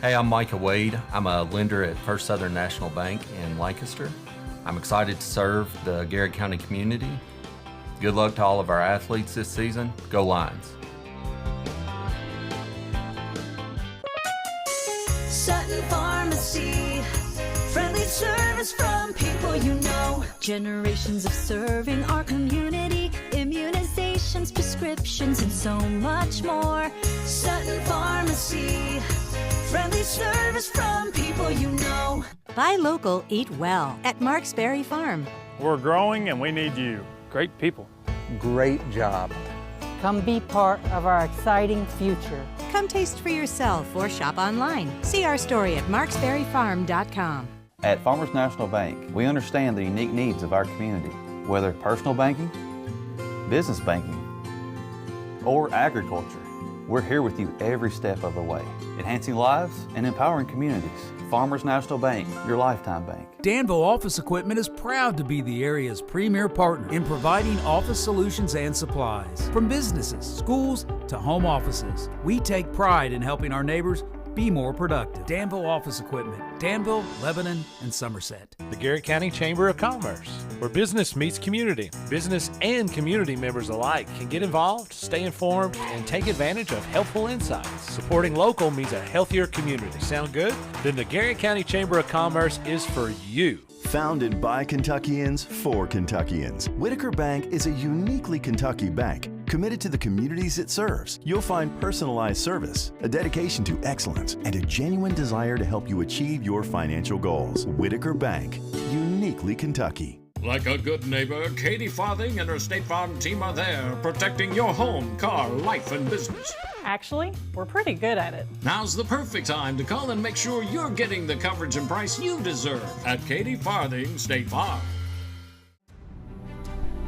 Hey, I'm Micah Wade. I'm a lender at First Southern National Bank in Lancaster. I'm excited to serve the Garrard County community. Good luck to all of our athletes this season. Go Lions. Sutton Pharmacy, friendly service from people you know. Generations of serving our community, immunizations, prescriptions, and so much more. Sutton Pharmacy, friendly service from people you know. Buy local, eat well at Marks Berry Farm. We're growing and we need you. Great people. Great job. Come be part of our exciting future. Come taste for yourself or shop online. See our story at marksberryfarm.com. At Farmers National Bank, we understand the unique needs of our community, whether personal banking, business banking, or agriculture. We're here with you every step of the way, enhancing lives and empowering communities. Farmers National Bank, your lifetime bank. Danville Office Equipment is proud to be the area's premier partner in providing office solutions and supplies. From businesses, schools, to home offices, we take pride in helping our neighbors be more productive. Danville Office Equipment, Danville, Lebanon, and Somerset. The Garrard County Chamber of Commerce, where business meets community. Business and community members alike can get involved, stay informed, and take advantage of helpful insights. Supporting local means a healthier community. Sound good? Then the Garrard County Chamber of Commerce is for you. Founded by Kentuckians for Kentuckians, Whitaker Bank is a uniquely Kentucky bank committed to the communities it serves. You'll find personalized service, a dedication to excellence, and a genuine desire to help you achieve your financial goals. Whitaker Bank, uniquely Kentucky. Like a good neighbor, Katie Farthing and her State Farm team are there, protecting your home, car, life, and business. Actually, we're pretty good at it. Now's the perfect time to call and make sure you're getting the coverage and price you deserve at Katie Farthing State Farm.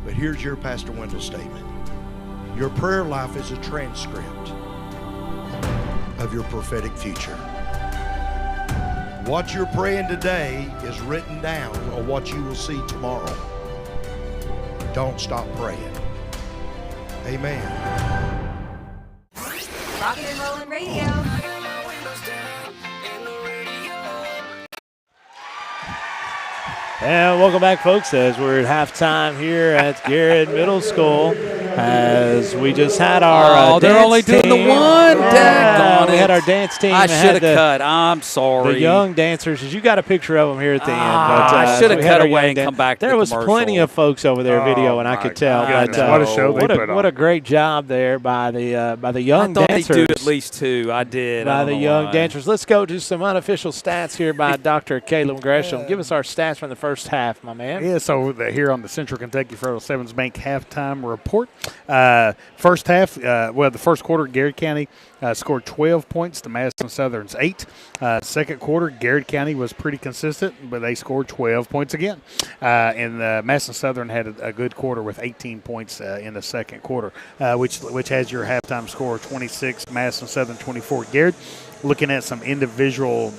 But here's your Pastor Wendell statement. Your prayer life is a transcript of your prophetic future. What you're praying today is written down on what you will see tomorrow. Don't stop praying. Amen. Rockin' and Rollin' Radio. And welcome back, folks, as we're at halftime here at Garrard Middle School. As we just had our they're dance only doing team. the one. Daggone We had it. our dance team. I that should had have cut. I'm sorry. The young dancers. You got a picture of them here at the end. I should have cut away and come back to There the was commercial. plenty of folks over there video, and I could tell. goodness, But, what a show they put on. What a great job there by the young I thought dancers. they'd do at least two. I did. By I the don't know young why. dancers. Let's go to some unofficial stats here by Dr. Caleb Gresham. Give us our stats from the first half, my man. Yeah, so here on the Central Kentucky Federal Savings Bank halftime report. First half, the first quarter, Garrard County scored 12 points to Madison Southern's 8. Second quarter, Garrard County was pretty consistent, but they scored 12 points again. And Madison Southern had a good quarter with 18 points in the second quarter, which has your halftime score 26, Madison Southern 24. Garrard, looking at some individual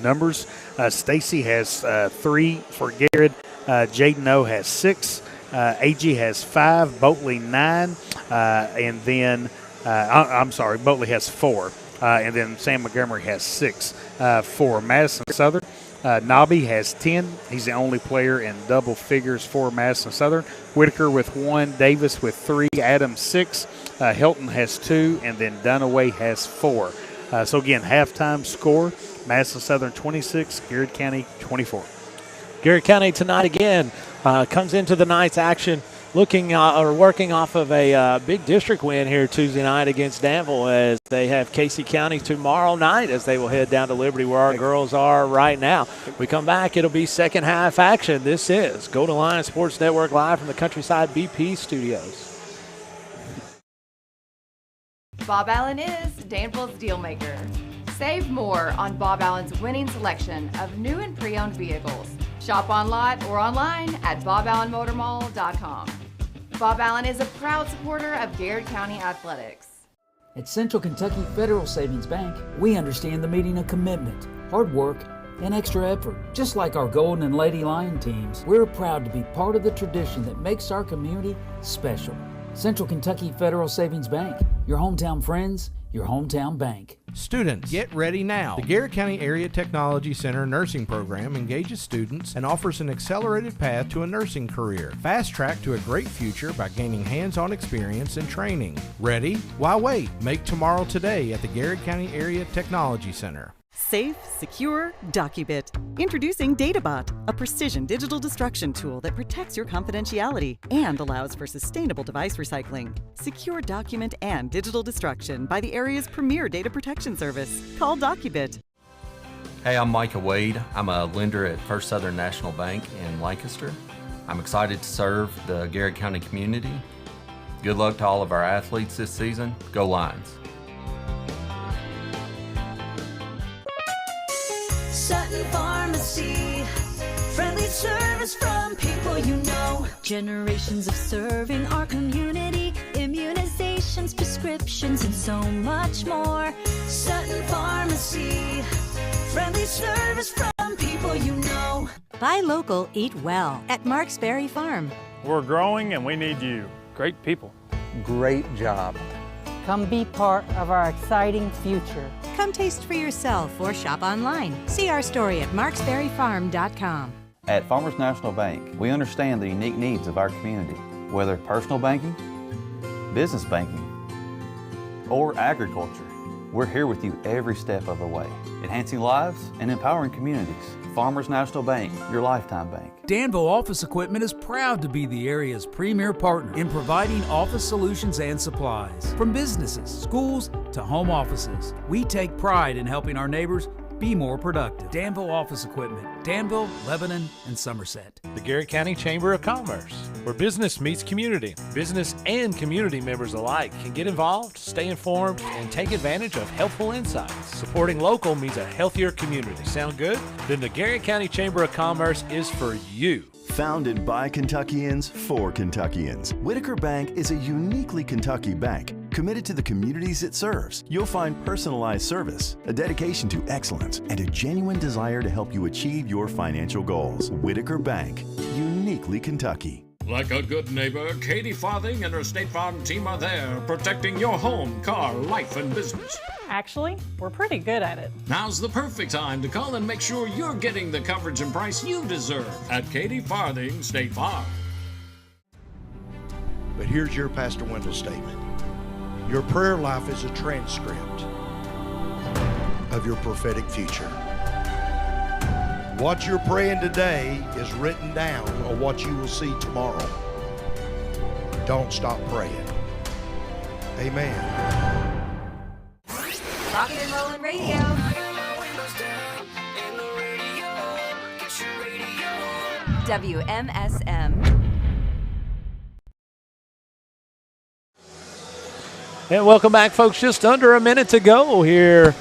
numbers, Stacy has 3 for Garrard. Jaden O has 6. AG has 5. Boatley 9. And then, Boatley has 4. And then Sam Montgomery has 6 for Madison Southern. Nobby has 10. He's the only player in double figures for Madison Southern. Whitaker with 1. Davis with 3. Adams 6. Hilton has 2. And then Dunaway has 4. So, again, halftime score, Madison Southern 26, Garrard County 24. Garrard County tonight again comes into the night's action working off of a big district win here Tuesday night against Danville, as they have Casey County tomorrow night as they will head down to Liberty where our girls are right now. We come back, it'll be second half action. This is Golden Lion Sports Network live from the Countryside BP studios. Bob Allen is Danville's deal maker. Save more on Bob Allen's winning selection of new and pre-owned vehicles. Shop on lot or online at boballenmotormall.com. Bob Allen is a proud supporter of Garrard County Athletics. At Central Kentucky Federal Savings Bank, we understand the meaning of commitment, hard work, and extra effort. Just like our Golden and Lady Lion teams, we're proud to be part of the tradition that makes our community special. Central Kentucky Federal Savings Bank, your hometown friends, your hometown bank. Students, get ready now. The Garrett County Area Technology Center nursing program engages students and offers an accelerated path to a nursing career. Fast track to a great future by gaining hands-on experience and training. Ready? Why wait? Make tomorrow today at the Garrett County Area Technology Center. Safe, secure, DocuBit. Introducing DataBot, a precision digital destruction tool that protects your confidentiality and allows for sustainable device recycling. Secure document and digital destruction by the area's premier data protection service. Call DocuBit. Hey, I'm Micah Wade. I'm a lender at First Southern National Bank in Lancaster. I'm excited to serve the Garrett County community. Good luck to all of our athletes this season. Go Lions. Sutton Pharmacy, friendly service from people you know. Generations of serving our community, immunizations, prescriptions, and so much more. Sutton Pharmacy, friendly service from people you know. Buy local, eat well at Marksberry Farm. We're growing and we need you. Great people. Great job. Come be part of our exciting future. Come taste for yourself or shop online. See our story at marksberryfarm.com. At Farmers National Bank, we understand the unique needs of our community, whether personal banking, business banking, or agriculture. We're here with you every step of the way, enhancing lives and empowering communities. Farmers National Bank, your lifetime bank. Danville Office Equipment is proud to be the area's premier partner in providing office solutions and supplies. From businesses, schools, to home offices, we take pride in helping our neighbors be more productive. Danville Office Equipment, Danville, Lebanon, and Somerset. The Garrett County Chamber of Commerce, where business meets community. Business and community members alike can get involved, stay informed, and take advantage of helpful insights. Supporting local means a healthier community. Sound good? Then the Garrett County Chamber of Commerce is for you. Founded by Kentuckians for Kentuckians, Whitaker Bank is a uniquely Kentucky bank committed to the communities it serves. You'll find personalized service, a dedication to excellence, and a genuine desire to help you achieve your financial goals. Whitaker Bank, uniquely Kentucky. Like a good neighbor, Katie Farthing and her State Farm team are there, protecting your home, car, life, and business. Actually, we're pretty good at it. Now's the perfect time to call and make sure you're getting the coverage and price you deserve at Katie Farthing State Farm. But here's your Pastor Wendell statement. Your prayer life is a transcript of your prophetic future. What you're praying today is written down on what you will see tomorrow. Don't stop praying. Amen. Rockin' and Rollin' Radio. WMSM. And welcome back, folks. Just under a minute to go here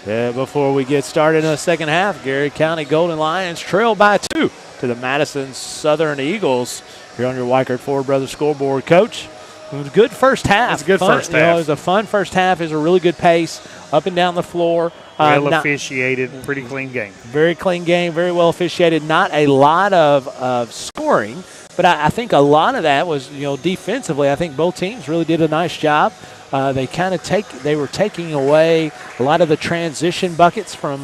before we get started in the second half. Garrett County Golden Lions trail by 2 to the Madison Southern Eagles here on your Weichert Ford Brothers scoreboard, Coach. It was a good first half. It's a good first half. It was a fun first half. It was a really good pace up and down the floor. Well officiated, pretty clean game. Very clean game, very well officiated. Not a lot of scoring, but I think a lot of that was, defensively. I think both teams really did a nice job. They were taking away a lot of the transition buckets from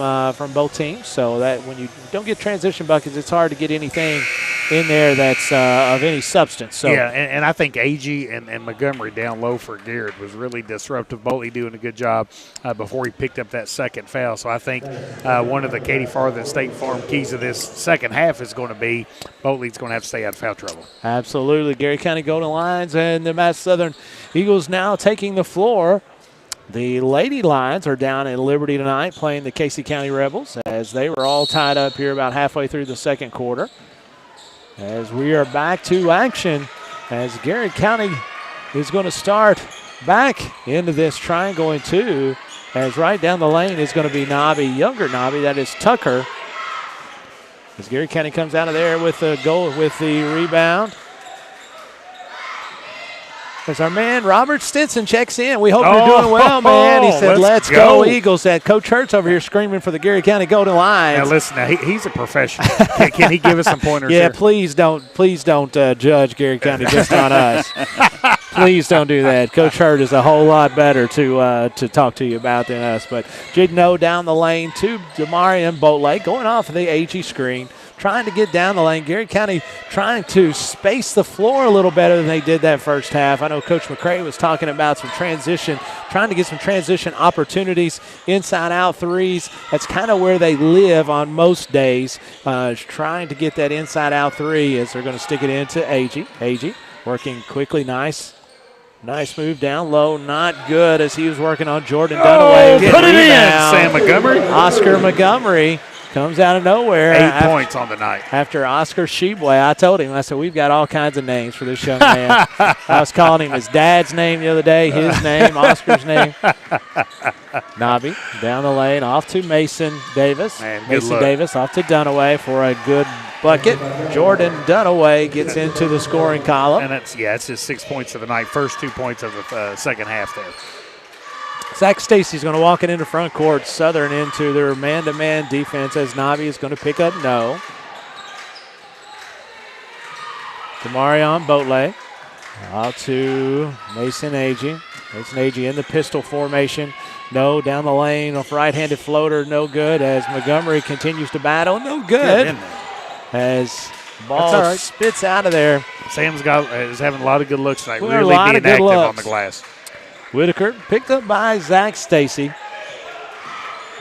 both teams. So that when you don't get transition buckets, it's hard to get anything in there that's of any substance. So yeah, and I think Agee and Montgomery down low for Garrett was really disruptive. Boltley doing a good job before he picked up that second foul. So I think one of the Katie Farthing State Farm keys of this second half is going to be Boltley's going to have to stay out of foul trouble. Absolutely. Garrett County Golden Lions and the Madison Southern Eagles now taking the floor. The Lady Lions are down at Liberty tonight playing the Casey County Rebels as they were all tied up here about halfway through the second quarter. As we are back to action, as Garrett County is going to start back into this triangle in 2, as right down the lane is going to be younger Nobby, that is Tucker. As Garrett County comes out of there with the goal, with the rebound. As our man Robert Stinson checks in. We hope you're doing well, man. He said, let's go Eagles. That Coach Hurts over here screaming for the Garrett County Golden Lions. Now, listen, he's a professional. Can he give us some pointers Yeah, here? please don't judge Garrett County just on us. Please don't do that. Coach Hurt is a whole lot better to talk to you about than us. But Jigno down the lane to Demarion Boatley, going off of the AG screen, trying to get down the lane. Garrett County trying to space the floor a little better than they did that first half. I know Coach McCray was talking about some transition, trying to get some transition opportunities, inside-out threes. That's kind of where they live on most days, trying to get that inside-out three as they're going to stick it into AG. AG working quickly, nice move down low, not good as he was working on Jordan Dunaway. Put it in, Sam Montgomery. Oscar Montgomery comes out of nowhere. 8 points on the night. After Oscar Sheboy, I told him, I said, we've got all kinds of names for this young man. I was calling him his dad's name the other day, his name, Oscar's name. Nobby down the lane, off to Mason Davis. Mason Davis off to Dunaway for a good bucket. Jordan Dunaway gets into the scoring column. And it's his 6 points of the night, first 2 points of the second half there. Zach Stacy's going to walk it into front court. Southern into their man-to-man defense as Nobby is going to pick up no. Demarion Boatley out to Mason Agee. Mason Agee in the pistol formation. No, down the lane off right-handed floater, no good as Montgomery continues to battle. No good. As ball spits out of there. Sam's is having a lot of good looks tonight. Really being active on the glass. Whitaker picked up by Zach Stacy.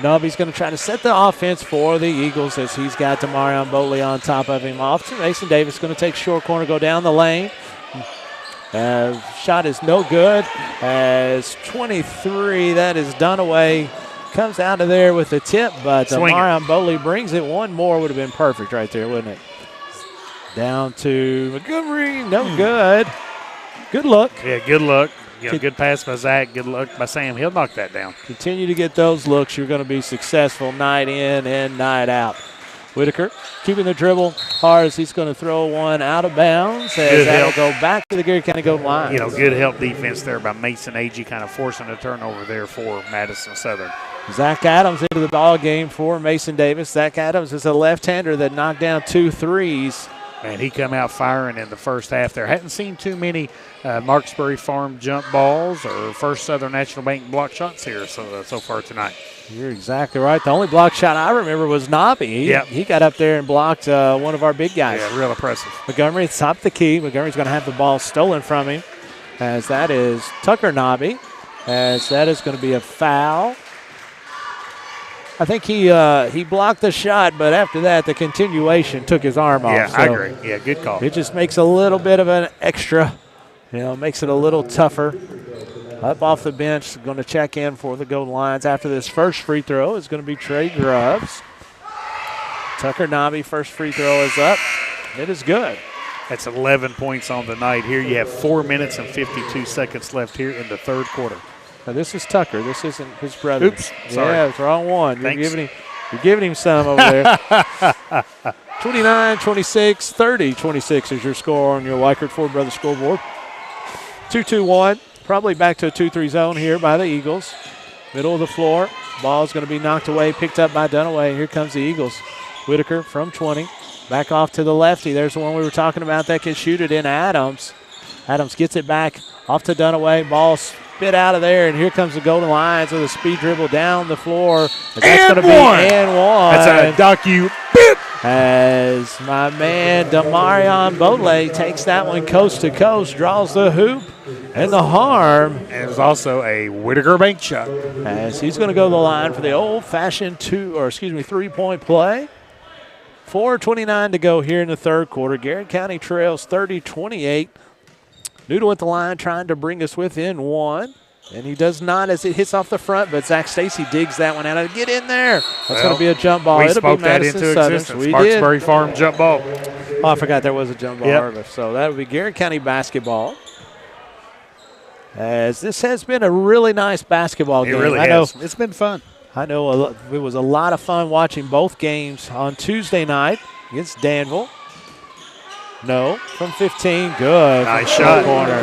Nobby's going to try to set the offense for the Eagles as he's got Demarion Boatley on top of him. Off to Mason Davis, going to take short corner, go down the lane. Shot is no good as 23, that is Dunaway, comes out of there with the tip, but Demarion Boatley brings it. One more would have been perfect right there, wouldn't it? Down to Montgomery, no good. Good look. Yeah, good look. Good pass by Zach. Good luck by Sam. He'll knock that down. Continue to get those looks. You're going to be successful night in and night out. Whitaker keeping the dribble hard as he's going to throw one out of bounds. As that'll go back to the Garrett County Golden Lions. Good help defense there by Mason Agee, kind of forcing a turnover there for Madison Southern. Zach Adams into the ball game for Mason Davis. Zach Adams is a left-hander that knocked down 2 threes. And he come out firing in the first half there. Hadn't seen too many Marksbury Farm jump balls or First Southern National Bank block shots here so far tonight. You're exactly right. The only block shot I remember was Nobby. He got up there and blocked one of our big guys. Yeah, real impressive. Montgomery at the top of the key. Montgomery's going to have the ball stolen from him, as that is Tucker Nobby, as that is going to be a foul. I think he blocked the shot, but after that, the continuation took his arm off. Yeah, I agree. Yeah, good call. It just makes a little bit of an extra, makes it a little tougher. Up off the bench, going to check in for the Golden Lions after this first free throw is going to be Trey Grubbs. Tucker Nobby, first free throw is up. It is good. That's 11 points on the night. Here you have 4 minutes and 52 seconds left here in the third quarter. Now this is Tucker. This isn't his brother. Oops, sorry. Yeah, it's wrong one. You're giving him some over there. 29, 26, 30, 26 is your score on your Weichert Ford Brothers scoreboard. 2-2-1. Probably back to a 2-3 zone here by the Eagles. Middle of the floor. Ball's going to be knocked away, picked up by Dunaway. Here comes the Eagles. Whitaker from 20. Back off to the lefty. There's the one we were talking about that can shoot it in Adams. Adams gets it back off to Dunaway. Ball spit out of there, and here comes the Golden Lions with a speed dribble down the floor. And that's going to be and one. That's a docu bit. As my man Demarion Boatley takes that one coast to coast, draws the hoop and the harm. And it was also a Whitaker bank shot. As he's going to go to the line for the old-fashioned 3-point play. 4:29 to go here in the third quarter. Garrett County trails 30-28. Noodle at the line trying to bring us within one. And he does not as it hits off the front, but Zach Stacy digs that one out. Get in there. That's going to be a jump ball. We It'll spoke be that Madison into Southern. existence. We Marksbury did. Farm jump ball. Oh, I forgot there was a jump ball. So that would be Garrett County basketball. As this has been a really nice basketball game. It really has. It's been fun. I know it was a lot of fun watching both games on Tuesday night against Danville. No, from 15, good. Nice shot. Corner.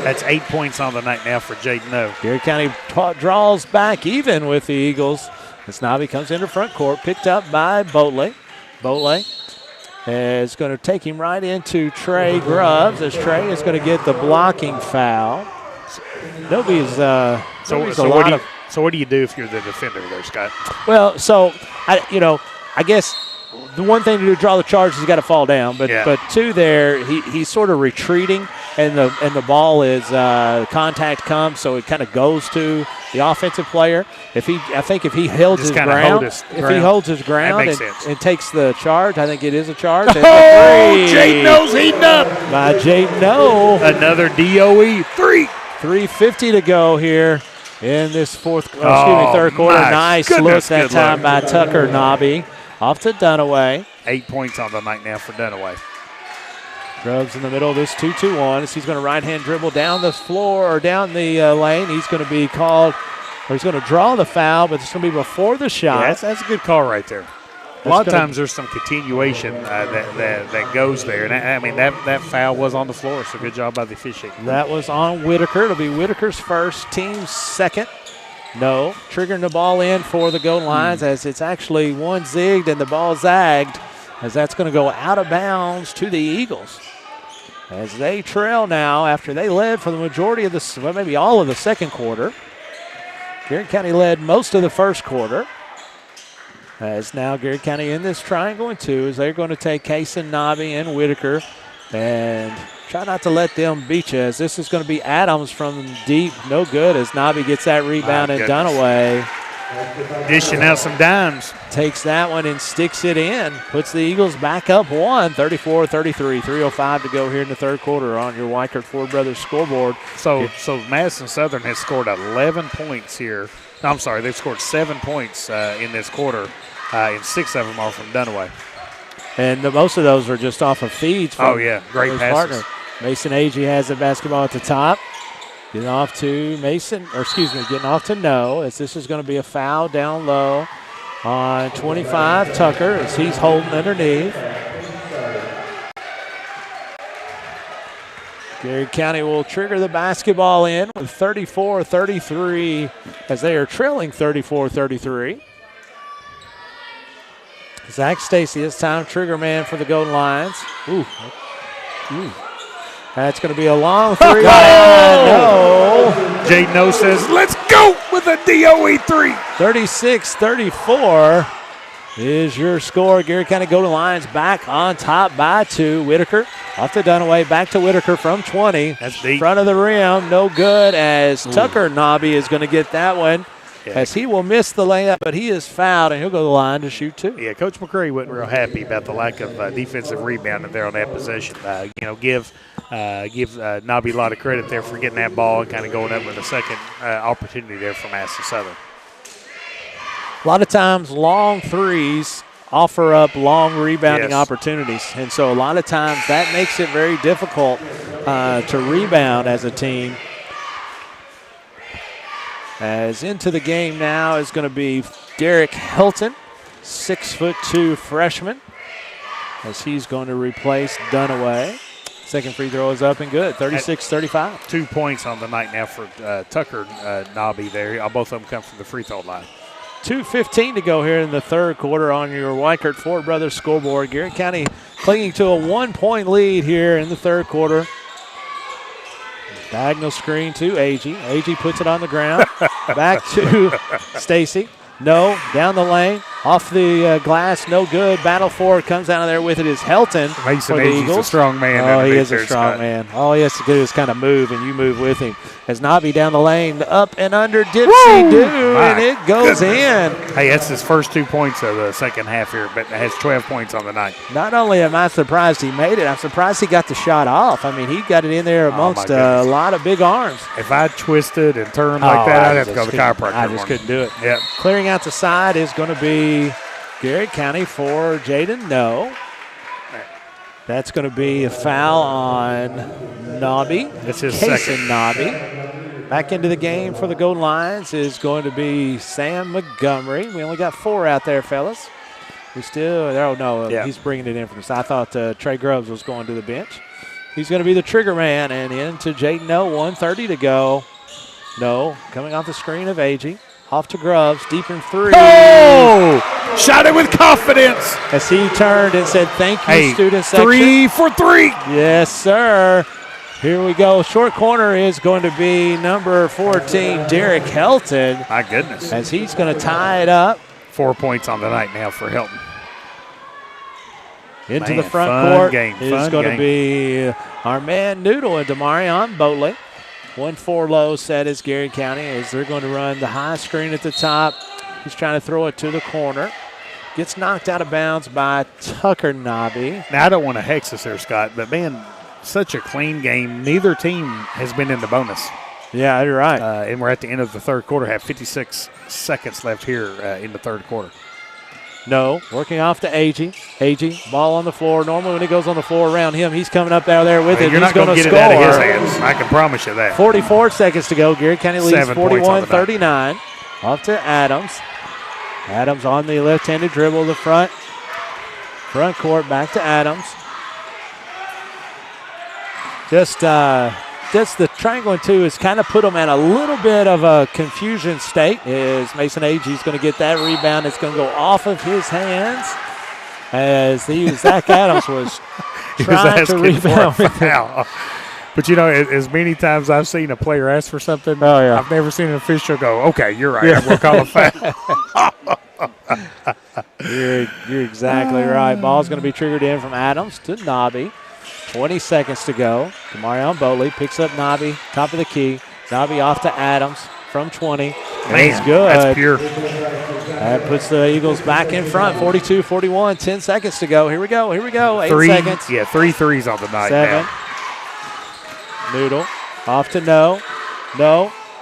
That's 8 points on the night now for Jaden No. Garrett County draws back even with the Eagles. As Nobby comes into front court, picked up by Boatley. Boatley is going to take him right into Trey Grubbs, as Trey is going to get the blocking foul. Nobody's So what do you do if you're the defender there, Scott? Well, so I guess the one thing to do, draw the charge, he's got to fall down. But two there, he's sort of retreating, and the ball is contact comes, so it kind of goes to the offensive player. I think if he holds his ground, and takes the charge, I think it is a charge. Jaden No's heating up by Jaden No. Another DOE 3. 3:50 to go here in this third quarter. Nice look that time by Tucker Nobby. Off to Dunaway. 8 points on the night now for Dunaway. Grubbs in the middle of this 2-2-1. As he's going to right-hand dribble down the floor or down the lane. He's going to be called, or he's going to draw the foul, but it's going to be before the shot. Yeah, that's a good call right there. A lot of times there's some continuation that goes there. And that foul was on the floor, so good job by the officiator. That was on Whitaker. It'll be Whitaker's first, team's second. No, triggering the ball in for the goal lines as it's actually one zigged and the ball zagged, as that's going to go out of bounds to the Eagles. As they trail now after they led for the majority of maybe all of the second quarter. Garrett County led most of the first quarter. As now Garrett County in this triangle and two, as they're going to take Kaysen, Nobby, and Whitaker and try not to let them beat you, as this is going to be Adams from deep. No good as Nobby gets that rebound and Dunaway. Dishing out some dimes. Takes that one and sticks it in. Puts the Eagles back up 34-33. 3:05 to go here in the third quarter on your Weichert Ford Brothers scoreboard. So Madison Southern has scored 11 points here. No, I'm sorry, they've scored 7 points in this quarter, and 6 of them are from Dunaway. And most of those are just off of feeds from great his passes. partner. Mason Agee has the basketball at the top. Getting off to getting off to No, as this is going to be a foul down low on 25, Tucker, as he's holding underneath. Garrett County will trigger the basketball in with 34-33 as they are trailing 34-33. Zach Stacy, this time trigger man for the Golden Lions. Ooh. That's going to be a long three. No. Jaden No says, let's go with a DOE 3. 36-34 is your score. Garrett County Golden Lions back on top by 2. Whitaker off to Dunaway, back to Whitaker from 20. That's deep. Front of the rim, no good as Tucker Nobby is going to get that one. As he will miss the layup, but he is fouled, and he'll go to the line to shoot 2. Yeah, Coach McCurry wasn't real happy about the lack of defensive rebounding there on that possession. Give Nobby a lot of credit there for getting that ball and kind of going up with a second opportunity there for Madison Southern. A lot of times long threes offer up long rebounding opportunities, and so a lot of times that makes it very difficult to rebound as a team. As into the game now is going to be Derek Hilton, 6'2" freshman, as he's going to replace Dunaway. Second free throw is up and good, 36-35. 2 points on the night now for Tucker Nobby there. Both of them come from the free throw line. 2:15 to go here in the third quarter on your Weichert Ford Brothers scoreboard. Garrett County clinging to a 1-point lead here in the third quarter. Diagonal screen to Agee. Agee puts it on the ground. Back to Stacy. No, down the lane. Off the glass, no good. Battle for it, comes out of there with it is Helton. Mason for the Agee's Eagles. a strong man. Oh, he is a strong man. All he has to do is kind of move, and you move with him. As Nobby down the lane, up and under, dipsy-do, and it goes in. Hey, that's his first 2 points of the second half here, but has 12 points on the night. Not only am I surprised he made it, I'm surprised he got the shot off. I mean, he got it in there amongst a lot of big arms. If I twisted and turned like that, I'd have to go to the chiropractor. I just couldn't do it. Yep. Clearing out the side is going to be Garrett County for Jaden No. That's going to be a foul on Nobby. That's his Kaysen second. Nobby. Back into the game for the Golden Lions is going to be Sam Montgomery. We only got 4 out there, fellas. He's bringing it in from the side. I thought Trey Grubbs was going to the bench. He's going to be the trigger man, and into Jaden No, 1:30 to go. No, coming off the screen of Agee. Off to Grubbs, deep in three. Oh! Shot it with confidence. As he turned and said, thank you, Hey, student section. 3 for 3. Yes, sir. Here we go. Short corner is going to be number 14, Derek Helton. My goodness. As he's going to tie it up. 4 points on the night now for Helton. Into Man, the front fun court game, is fun going to game. be our man Noodle and Demarion Boatley. 1-4 low set is Garrett County as they're going to run the high screen at the top. He's trying to throw it to the corner. Gets knocked out of bounds by Tucker Nobby. Now, I don't want to hex us there, Scott, but, man, such a clean game. Neither team has been in the bonus. Yeah, you're right. And we're at the end of the third quarter, have 56 seconds left here in the third quarter. No, working off to Agee. Agee, ball on the floor. Normally when he goes on the floor around him, he's coming up out there with it. You're He's not going to get score. it out of his hands. I can promise you that. 44 seconds to go. Garrett County leads 7 points on the night. 41-39. Off to Adams. Adams on the left-handed dribble, the front court, back to Adams. Just the triangle and two has kind of put them in a little bit of a confusion state. Is Mason Agee's going to get that rebound. It's going to go off of his hands as Zach Adams was trying to rebound with it. But, you know, as many times I've seen a player ask for something, I've never seen an official go, okay, you're right, I'm going to call a foul. You're exactly right. Ball's going to be triggered in from Adams to Nobby. 20 seconds to go. Demarion Boatley picks up Nobby, top of the key. Nobby off to Adams from 20. That's good. That's pure. That puts the Eagles back in front, 42-41. 10 seconds to go. Here we go. 8 seconds. Yeah, 3 threes on the night 7. now. Noodle off to No.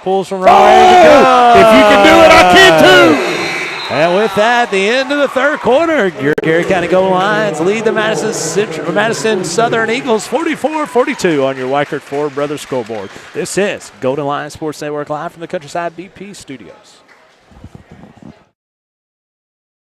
Pulls from right. If you can do it, I can too. And with that, the end of the third quarter, your Garrett County Gold Lions lead the Madison Southern Eagles 44-42 on your Weichert Ford Brothers scoreboard. This is Golden Lions Sports Network live from the Countryside BP studios.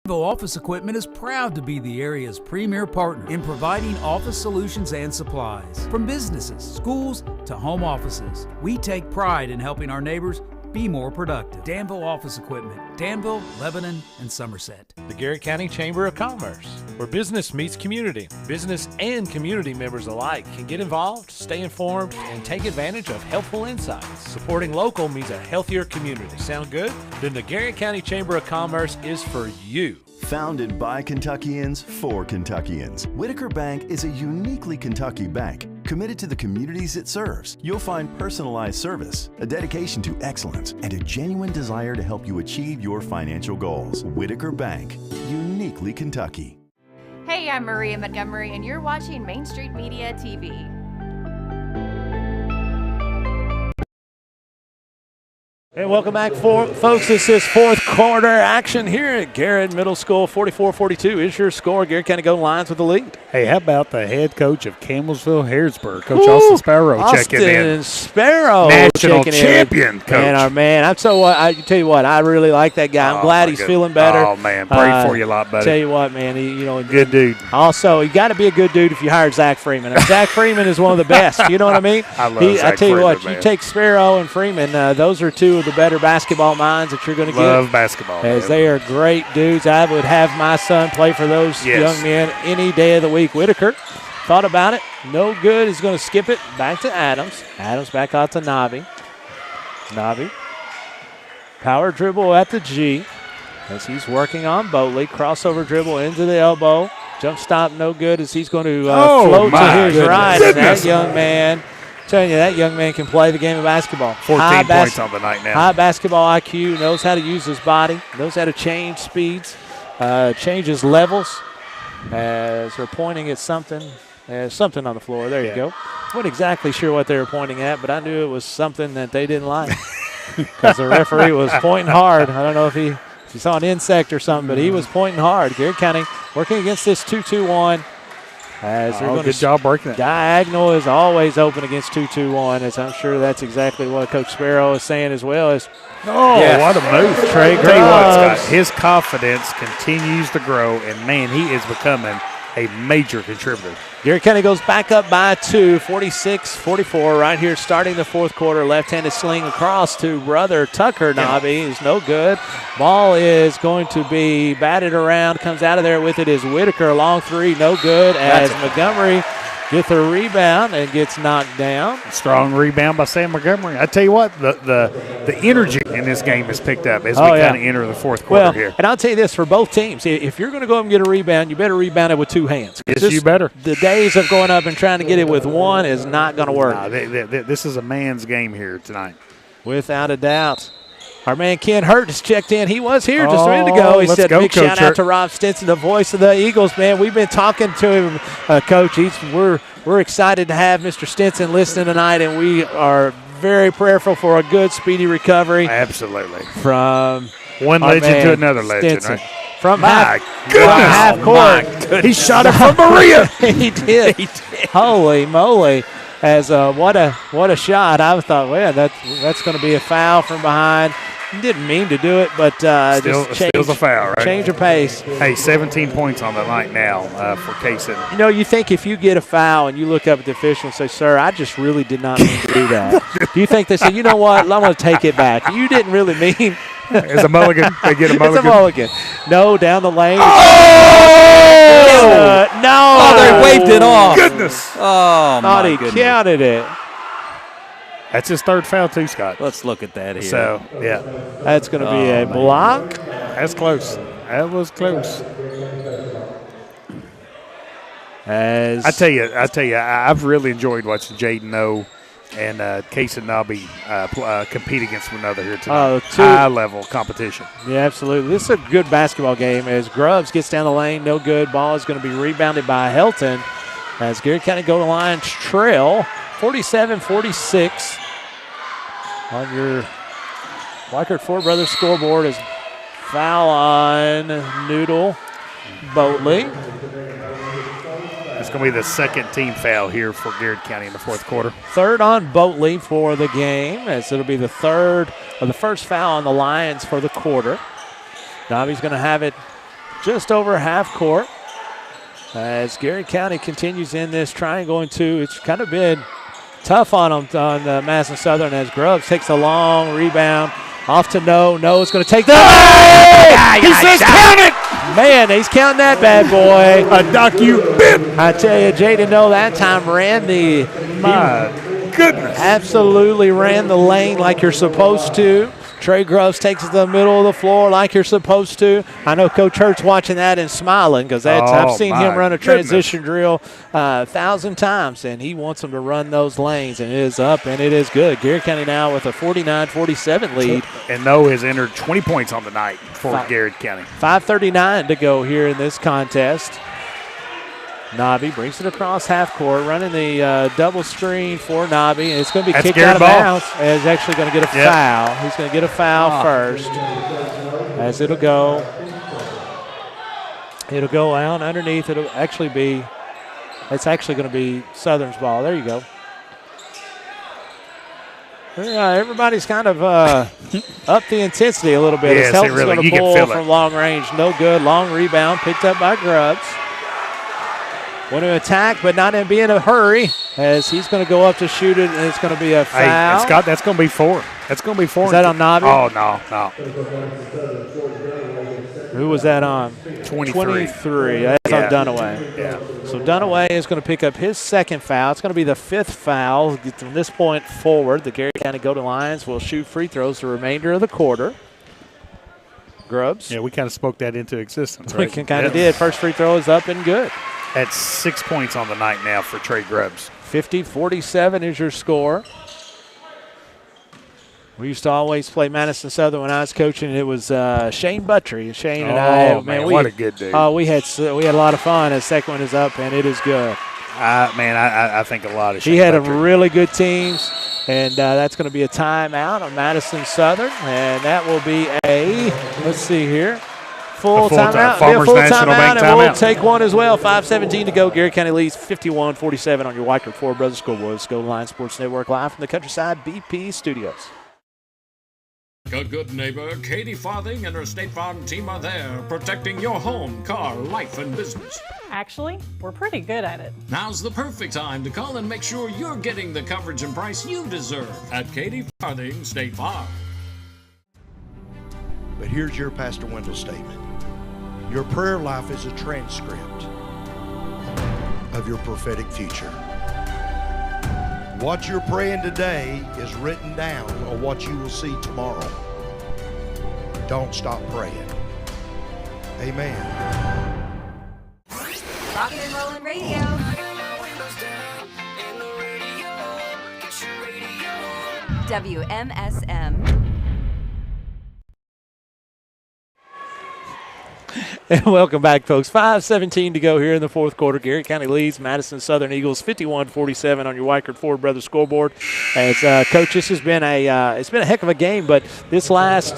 Danville Office Equipment is proud to be the area's premier partner in providing office solutions and supplies. From businesses, schools, to home offices, we take pride in helping our neighbors be more productive. Danville Office Equipment, Danville, Lebanon, and Somerset. The Garrett County Chamber of Commerce, where business meets community. Business and community members alike can get involved, stay informed, and take advantage of helpful insights. Supporting local means a healthier community. Sound good? Then the Garrett County Chamber of Commerce is for you. Founded by Kentuckians for Kentuckians, Whitaker Bank is a uniquely Kentucky bank committed to the communities it serves. You'll find personalized service, a dedication to excellence, and a genuine desire to help you achieve your financial goals. Whitaker Bank, uniquely Kentucky. Hey, I'm Maria Montgomery, and you're watching Main Street Media TV. And welcome back, folks. This is fourth quarter action here at Garrett Middle School. 44-42 is your score. Garrett County Golden Lions with the lead. Hey, how about the head coach of Campbellsville, Harrisburg, Coach Austin Sparrow, checking in. Austin Sparrow, national champion coach. And our man, I tell you what, I really like that guy. I'm glad he's feeling better. Oh man, pray for you a lot, buddy. Tell you what, man, good dude. Also, you got to be a good dude if you hired Zach Freeman. And Zach Freeman is one of the best. You know what I mean? I love Zach I tell you Freeman, what, man. you take Sparrow and Freeman; those are two of the better basketball minds that you're going to get. Love basketball, as man. they are great dudes. I would have my son play for those young men any day of the week. Whitaker thought about it. No good. He's going to skip it back to Adams. Adams back out to Nobby. Nobby. Power dribble at the G as he's working on Boatley. Crossover dribble into the elbow. Jump stop no good as he's going to float to his right. And that young man, telling you, that young man can play the game of basketball. 14 points on the night now. High basketball IQ, knows how to use his body, knows how to change speeds, changes levels. As they're pointing at something. Something on the floor. There you go. Wasn't exactly sure what they were pointing at, but I knew it was something that they didn't like because the referee was pointing hard. I don't know if he saw an insect or something, but he was pointing hard. Garrett County working against this 2-2-1. As they're going good job breaking it. Diagonal is always open against 2-2-1, as I'm sure that's exactly what Coach Sparrow is saying as well. What a move. Trey Tell you what, Grubbs. Scott, his confidence continues to grow, and, man, he is becoming a major contributor. Garrett County goes back up by 2, 46-44 right here starting the fourth quarter. Left-handed sling across to brother Tucker Nobby is no good. Ball is going to be batted around. Comes out of there with it is Whitaker. Long three, no good as Montgomery gets a rebound and gets knocked down. Strong rebound by Sam Montgomery. I tell you what, the energy in this game has picked up as we kind of enter the fourth quarter here. And I'll tell you this, for both teams, if you're going to go up and get a rebound, you better rebound it with two hands. Yes, you better. The days of going up and trying to get it with one is not going to work. Nah, this is a man's game here tonight. Without a doubt. Our man Ken Hurt just checked in. He was here just a minute ago. He said, big shout out to Rob Stinson, the voice of the Eagles, man. We've been talking to him, Coach. We're excited to have Mr. Stinson listening tonight, and we are very prayerful for a good, speedy recovery. Absolutely. From one legend to another legend, Stinson. right? From my half court. He shot it from Maria. He did. Holy moly. As what a shot. I thought, well, that's going to be a foul from behind. Didn't mean to do it, but still a foul, right? Change of pace. Hey, 17 points on the night now for Kaysen. You know, you think if you get a foul and you look up at the official and say, sir, I just really did not mean to do that. Do you think they say, you know what, I'm going to take it back. You didn't really mean. As a mulligan, they get a mulligan. It's a mulligan. No, down the lane. Oh! No. Oh, they waved it off. Goodness. Oh, Thought my he goodness. counted it. That's his third foul too, Scott. Let's look at that here. So, yeah. That's going to be a block. That's close. That was close. As I tell you, I've really enjoyed watching Jaden O and Kaysen Nobby compete against one another here tonight. High-level competition. Yeah, absolutely. This is a good basketball game as Grubbs gets down the lane. No good. Ball is going to be rebounded by Helton as Garrett County go to line trail 47-46 on your Weichert Ford Brothers scoreboard is foul on Noodle Boatley. It's going to be the second team foul here for Garrett County in the fourth quarter. Third on Boatley for the game, as it'll be the third or the first foul on the Lions for the quarter. Nobby's going to have it just over half court as Garrett County continues in this triangle into. It's kind of been tough on them on Madison Southern as Grubbs takes a long rebound off to No. No is going to take that. He says count it. Man, he's counting that bad boy. A bit. I tell you, Jaden No that time ran My goodness. absolutely ran the lane like you're supposed to. Trey Grubbs takes it to the middle of the floor like you're supposed to. I know Coach Hurt's watching that and smiling because I've seen him run a transition drill 1,000 times, and he wants them to run those lanes, and it is up, and it is good. Garrett County now with a 49-47 lead. And No has entered 20 points on the night for Garrett County. 5:39 to go here in this contest. Nobby brings it across half court, running the double screen for Nobby. And it's going to be kicked out of bounds. And he's actually going to get a foul. He's going to get a foul first. As it'll go out underneath. It's actually going to be Southern's ball. There you go. Everybody's kind of up the intensity a little bit. Yes, Helton's going to pull from it. long range. No good. Long rebound picked up by Grubbs. Want to attack, but not in being a hurry, as he's going to go up to shoot it, and it's going to be a foul. Hey, Scott, that's going to be 4. That's going to be 4. Is that on Nobby? Oh, no. Who was that on? 23. That's on Dunaway. Yeah. So Dunaway is going to pick up his second foul. It's going to be the 5th foul. From this point forward, the Garrett County Golden Lions will shoot free throws the remainder of the quarter. Grubbs. Yeah, we kind of spoke that into existence, right? We kind of did. First free throw is up and good. That's 6 points on the night now for Trey Grubbs. 50-47 is your score. We used to always play Madison Southern when I was coaching. It was Shane Buttry. Shane and I, man, what a good dude. We had a lot of fun. The second one is up, and it is good. I think a lot of Shane He had Buttry. really good teams, and that's going to be a timeout on Madison Southern, and that will be let's see here, full timeout. Farmers full National timeout, Bank and we'll timeout. take one as well. 5:17 to go. Garrett County leads 51-47 on your Weichert Ford Brothers scoreboard. Go Line Sports Network live from the Countryside BP Studios. A good neighbor, Katie Farthing and her State Farm team are there, protecting your home, car, life, and business. Actually, we're pretty good at it. Now's the perfect time to call and make sure you're getting the coverage and price you deserve at Katie Farthing State Farm. But here's your Pastor Wendell statement. Your prayer life is a transcript of your prophetic future. What you're praying today is written down on what you will see tomorrow. Don't stop praying. Amen. Rockin' and Rollin' Radio. WMSM. And welcome back, folks. 5:17 to go here in the fourth quarter. Garrett County leads Madison Southern Eagles 51-47 on your Weichert Ford Brothers scoreboard. As Coach, this has been it's been a heck of a game, but this last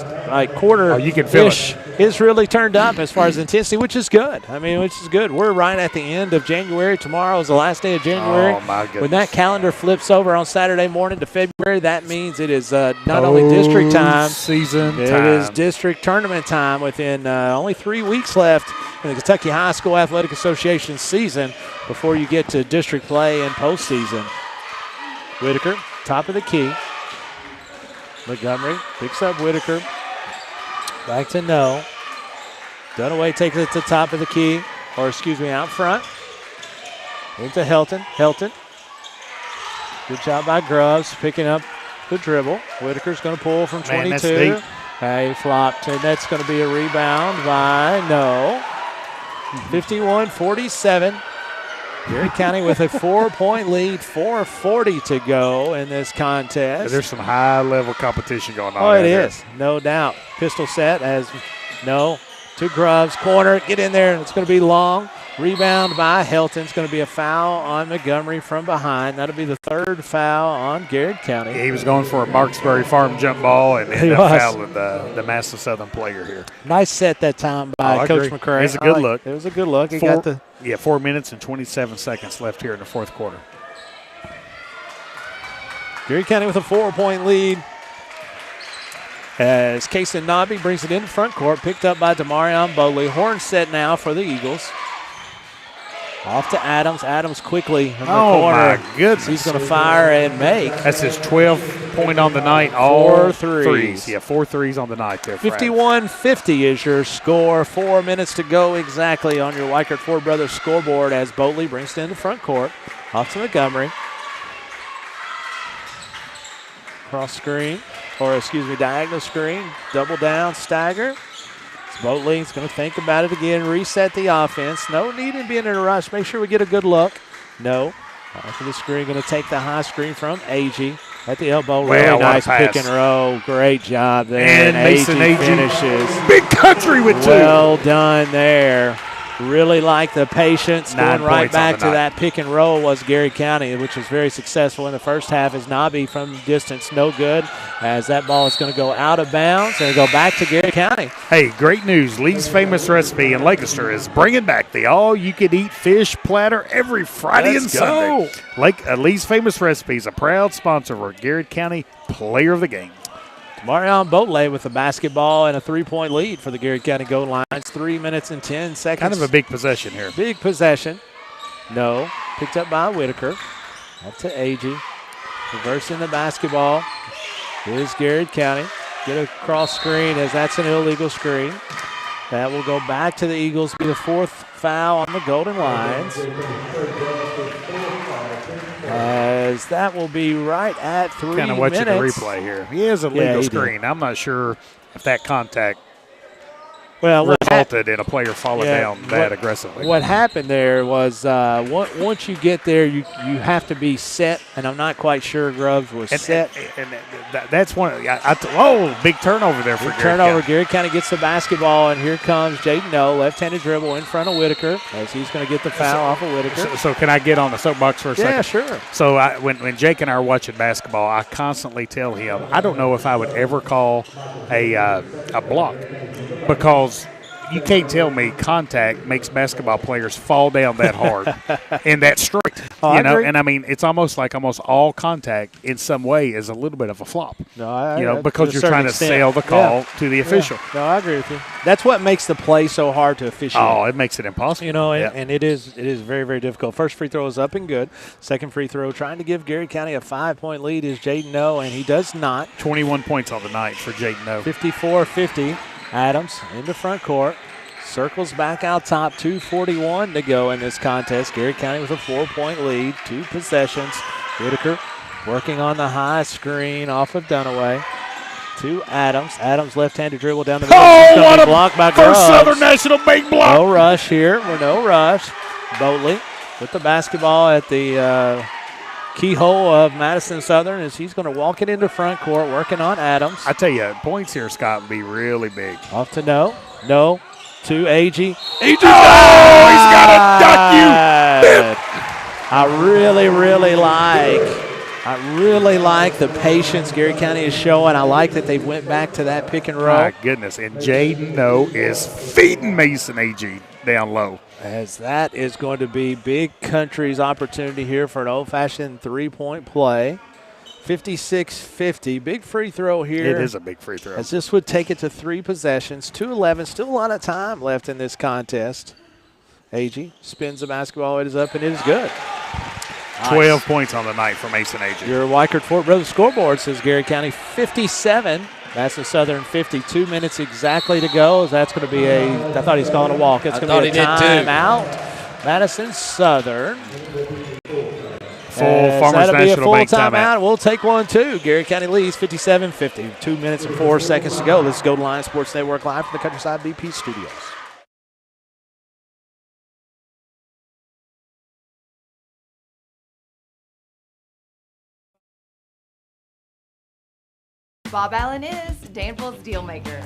quarter, you can feel it. It's really turned up as far as intensity, which is good. Which is good. We're right at the end of January. Tomorrow is the last day of January. Oh my goodness! When that calendar flips over on Saturday morning to February, that means it is not only district time, season time. It is district tournament time within only 3 weeks left in the Kentucky High School Athletic Association season before you get to district play and postseason. Whitaker, top of the key. Montgomery picks up Whitaker. Back to no. Dunaway takes it to top of the key, out front. Into Helton. Good job by Grubbs picking up the dribble. Whitaker's going to pull from 22. That's deep. Hey, flopped, and that's going to be a rebound by no. 51-47. Garrett County with a 4-point lead, 4:40 to go in this contest. There's some high-level competition going on. Oh, it is, no doubt. Pistol set as no to Grubbs, corner, get in there. It's going to be long. Rebound by Helton. It's going to be a foul on Montgomery from behind. That'll be the third foul on Garrett County. He was going for a Marksbury Farm jump ball and ended up fouling the Madison Southern player here. Nice set that time by Coach McCray. It was a good look. It was a good look. 4 minutes and 27 seconds left here in the fourth quarter. Garrett County with a 4-point lead. As Kason Nobby brings it into front court, picked up by Demarion Bowley. Horn set now for the Eagles. Off to Adams. Adams quickly in the corner. My goodness. He's going to fire and make. That's his 12th point on the night. All 4 threes. Yeah, 4 threes on the night there. 51-50 is your score. 4 minutes to go exactly on your Weichert Ford Brothers scoreboard as Bowley brings it into front court. Off to Montgomery. Cross screen, diagonal screen. Double down, stagger. Boatley's going to think about it again, reset the offense. No need in being in a rush. Make sure we get a good look. No. Off of the screen, going to take the high screen from Agee at the elbow. Really nice pick and roll. Great job there. And Mason Agee finishes. Big country with 2. Well done there. Really like the patience. 9 going right points back on to the that pick and roll was Garrett County, which was very successful in the first half. As Nobby from distance, no good. As that ball is going to go out of bounds and go back to Garrett County. Hey, great news. Lee's Famous Recipe in Lancaster is bringing back the all-you-can-eat fish platter every Friday and Sunday. Lee's Famous Recipe is a proud sponsor for Garrett County Player of the Game. Marion Boatley with the basketball and a 3-point lead for the Garrett County goal lines. 3 minutes and 10 seconds. Kind of a big possession here. Big possession. No. Picked up by Whitaker. Up to Agee. Reversing the basketball. Here's Garrett County. Get a cross screen as that's an illegal screen. That will go back to the Eagles. Be the 4th foul on the Golden Lions. As that will be right at 3 minutes. Kind of watching the replay here. He is a legal screen. I'm not sure if that contact resulted in a player falling down that aggressively. What happened there was once you get there, you have to be set, and I'm not quite sure Grubbs was set. And that's one. Big turnover there for Garrett turnover. County. Garrett County gets the basketball, and here comes Jaden No, left-handed dribble in front of Whitaker as he's going to get the foul off of Whitaker. So can I get on the soapbox for a second? Yeah, sure. So when Jake and I are watching basketball, I constantly tell him I don't know if I would ever call a block because you can't tell me contact makes basketball players fall down that hard and that straight. Oh, you know, agree. and I mean, it's almost all contact in some way is a little bit of a flop. No, because you're trying to sell the call to the official. No, I agree with you. That's what makes the play so hard to officiate. Oh, it makes it impossible. You know, and it is very, very difficult. First free throw is up and good. Second free throw, trying to give Garrett County a 5-point lead is Jaden No, and he does not. 21 points on the night for Jaden No. 54-50. Adams into front court. Circles back out top. 2:41 to go in this contest. Garrett County with a 4-point lead. 2 possessions. Whitaker working on the high screen off of Dunaway. To Adams. Adams left-handed dribble down the middle. Oh, what a block by first Grubbs. Southern National Bank block. No rush here. We're no rush. Boatley with the basketball at the keyhole of Madison Southern as he's going to walk it into front court, working on Adams. I tell you, points here, Scott, would be really big. Off to No. No. To A.G. He's got to duck you. I really like the patience Garrett County is showing. I like that they went back to that pick and roll. My goodness. And Jaden No is feeding Mason A.G. down low. As that is going to be Big Country's opportunity here for an old-fashioned three-point play. 56-50. Big free throw here. It is a big free throw. As this would take it to 3 possessions. 2:11. Still a lot of time left in this contest. A.G. spins the basketball. It is up, and it is good. 12 points on the night for Mason A.G. Your Weichert Fort Brothers scoreboard says Garrett County 57. Madison Southern 52 minutes exactly to go. That's going to be I thought he's calling a walk. It's going to be a timeout. Madison Southern. Full Farmers National Bank timeout. We'll take one, too. Garrett County leads 57-50. 2 minutes and 4 seconds to go. Let's go to Lions Sports Network live from the Countryside BP studios. Bob Allen is Danville's deal maker.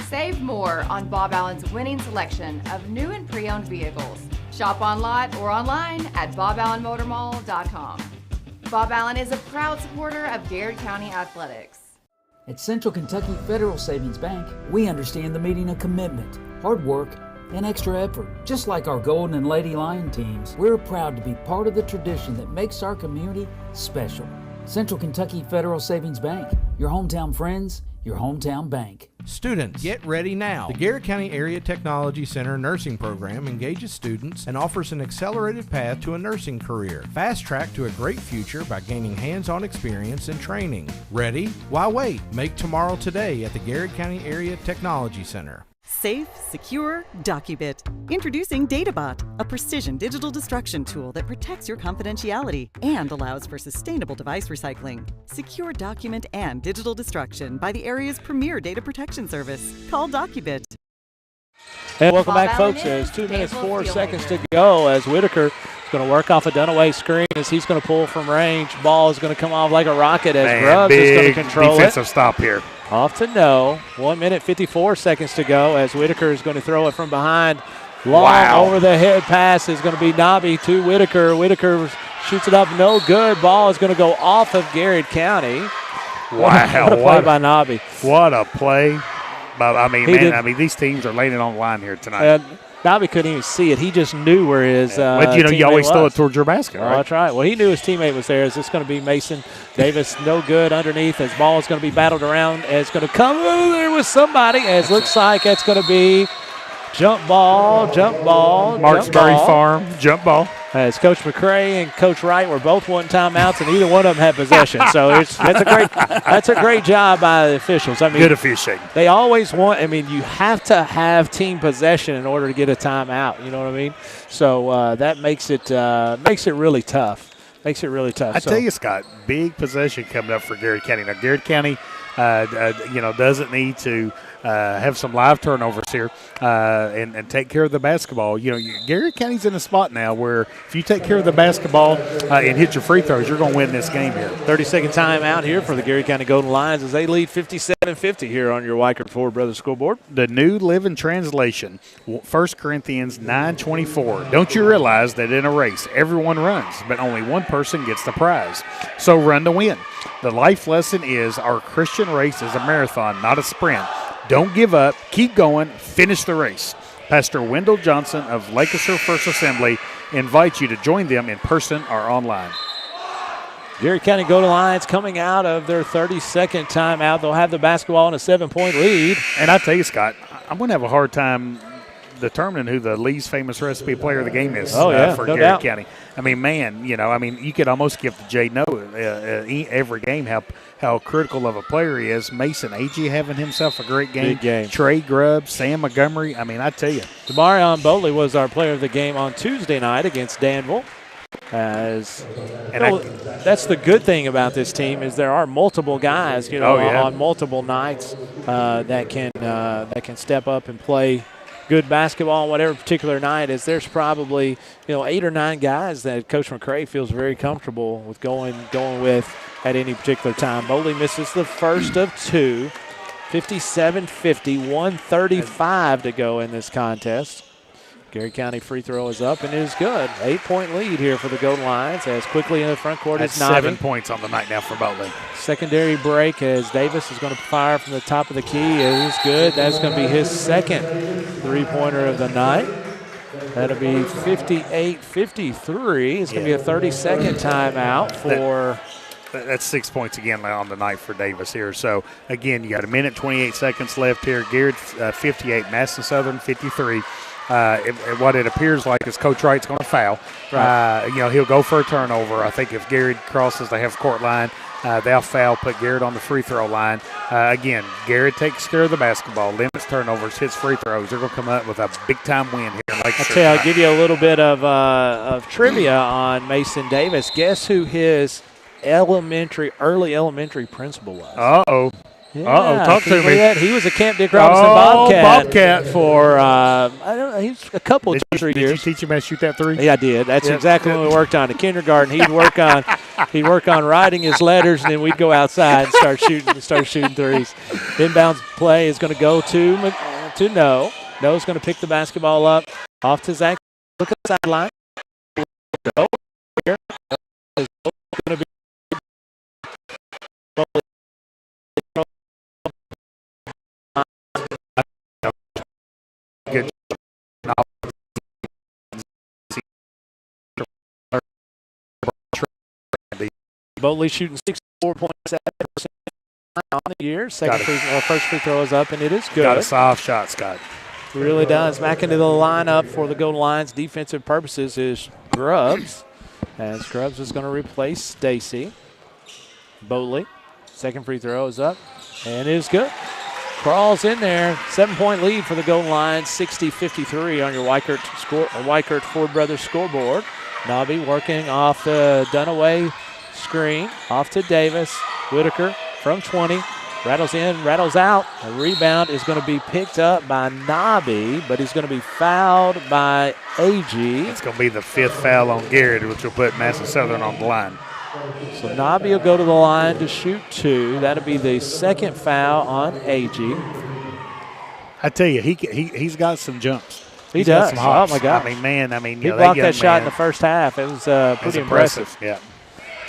Save more on Bob Allen's winning selection of new and pre-owned vehicles. Shop on lot or online at boballenmotormall.com. Bob Allen is a proud supporter of Garrett County Athletics. At Central Kentucky Federal Savings Bank, we understand the meaning of commitment, hard work, and extra effort. Just like our Golden and Lady Lion teams, we're proud to be part of the tradition that makes our community special. Central Kentucky Federal Savings Bank, your hometown friends, your hometown bank. Students, get ready now. The Garrett County Area Technology Center nursing program engages students and offers an accelerated path to a nursing career. Fast track to a great future by gaining hands-on experience and training. Ready? Why wait? Make tomorrow today at the Garrett County Area Technology Center. Safe, secure, DocuBit. Introducing DataBot, a precision digital destruction tool that protects your confidentiality and allows for sustainable device recycling. Secure document and digital destruction by the area's premier data protection service. Call DocuBit. And welcome back, folks. As 2 minutes, 4 seconds to go as Whitaker is going to work off a Dunaway screen as he's going to pull from range. Ball is going to come off like a rocket as Grubbs is going to control it. Defensive stop here. Off to No. 1 minute, 54 seconds to go as Whitaker is going to throw it from behind. Long over the head pass is going to be Nobby to Whitaker. Whitaker shoots it up, no good. Ball is going to go off of Garrett County. Wow. What a play by Nobby. What a play. But I mean, these teams are laying it on the line here tonight. Nobby couldn't even see it. He just knew where his but you always throw it towards your basket, right? That's right. Well, he knew his teammate was there. Is this going to be Mason Davis? No good underneath. As ball is going to be battled around. It's going to come over there with somebody. As looks like it's going to be jump ball. Marksbury Farm, jump ball. As Coach McCray and Coach Wright were both one timeouts, and either one of them had possession. So that's a great job by the officials. I mean, good officiating. They always want. I mean, you have to have team possession in order to get a timeout. You know what I mean? So that makes it really tough. I tell you, Scott, big possession coming up for Garrett County. Now, Garrett County, doesn't need to have some live turnovers here and take care of the basketball. Garrett County's in a spot now where if you take care of the basketball and hit your free throws, you're going to win this game here. 30-second timeout here for the Garrett County Golden Lions as they lead 57-50 here on your Weichert Ford Brothers scoreboard. The New Living Translation, 1 Corinthians 9:24. Don't you realize that in a race, everyone runs, but only one person gets the prize? So run to win. The life lesson is our Christian race is a marathon, not a sprint. Don't give up. Keep going. Finish the race. Pastor Wendell Johnson of Lancaster First Assembly invites you to join them in person or online. Garrett County Golden Lions coming out of their 32nd timeout. They'll have the basketball in a 7-point lead. And I tell you, Scott, I'm going to have a hard time determining who the Lee's Famous Recipe player of the game is for no Garrett doubt. County. I mean, man, you could almost give to Jay every game how critical of a player he is. Mason Agee having himself a great game. Big game. Trey Grubb, Sam Montgomery. I mean, I tell you. Demarion Boley was our player of the game on Tuesday night against Danville. That's the good thing about this team is there are multiple guys, on multiple nights that can step up and play good basketball on whatever particular night. Is there's probably 8 or 9 guys that Coach McCray feels very comfortable with going with at any particular time. Boley misses the first of 2, 57-50, 1:35 to go in this contest. Garrett County free throw is up and it is good. 8-point lead here for the Golden Lions as quickly in the front court That's is Nobby. 7 points on the night now for Boley. Secondary break as Davis is going to fire from the top of the key. It is good. That's going to be his second three-pointer of the night. That'll be 58-53. It's going to be a 30-second timeout for... That's 6 points again on the night for Davis here. So, again, you got a minute, 28 seconds left here. Garrett 58, Madison Southern 53. What it appears like is Coach Wright's going to foul. Right. He'll go for a turnover. I think if Garrett crosses the half-court line, they'll foul, put Garrett on the free throw line. Again, Garrett takes care of the basketball, limits turnovers, hits free throws. They're going to come up with a big-time win here. I'll give you a little bit of trivia on Mason Davis. Guess who his early elementary principal was? Uh-oh. Yeah, talk to me. He was a Camp Dick Robinson Bobcat for he's a couple of 2 or 3 years. Did you teach him how to shoot that three? Yeah, I did. That's exactly what we worked on in kindergarten. He'd work on writing his letters, and then we'd go outside and start shooting threes. Inbounds play is going to go to No. No's going to pick the basketball up off to Zach. Look at the sideline. No. Here is going to be. Good. Boley shooting 64.7% on the year. First free throw is up, and it is good. Got a soft shot, Scott. Really does. Back into the lineup for the Golden Lions. Defensive purposes is Grubbs, as Grubbs is going to replace Stacy. Boley, second free throw is up, and it is good. Crawls in there. 7-point lead for the Golden Lions, 60-53 on your Weichert Ford Brothers scoreboard. Nobby working off the Dunaway screen. Off to Davis. Whitaker from 20. Rattles in, rattles out. A rebound is going to be picked up by Nobby, but he's going to be fouled by Agee. It's going to be the 5th foul on Garrett, which will put Madison Southern on the line. So Nobby will go to the line to shoot 2. That'll be the 2nd foul on Agee. I tell you, he's got some jumps. He does. Got some hops. Oh, my God. He blocked that shot in the first half. It was pretty impressive. Yeah.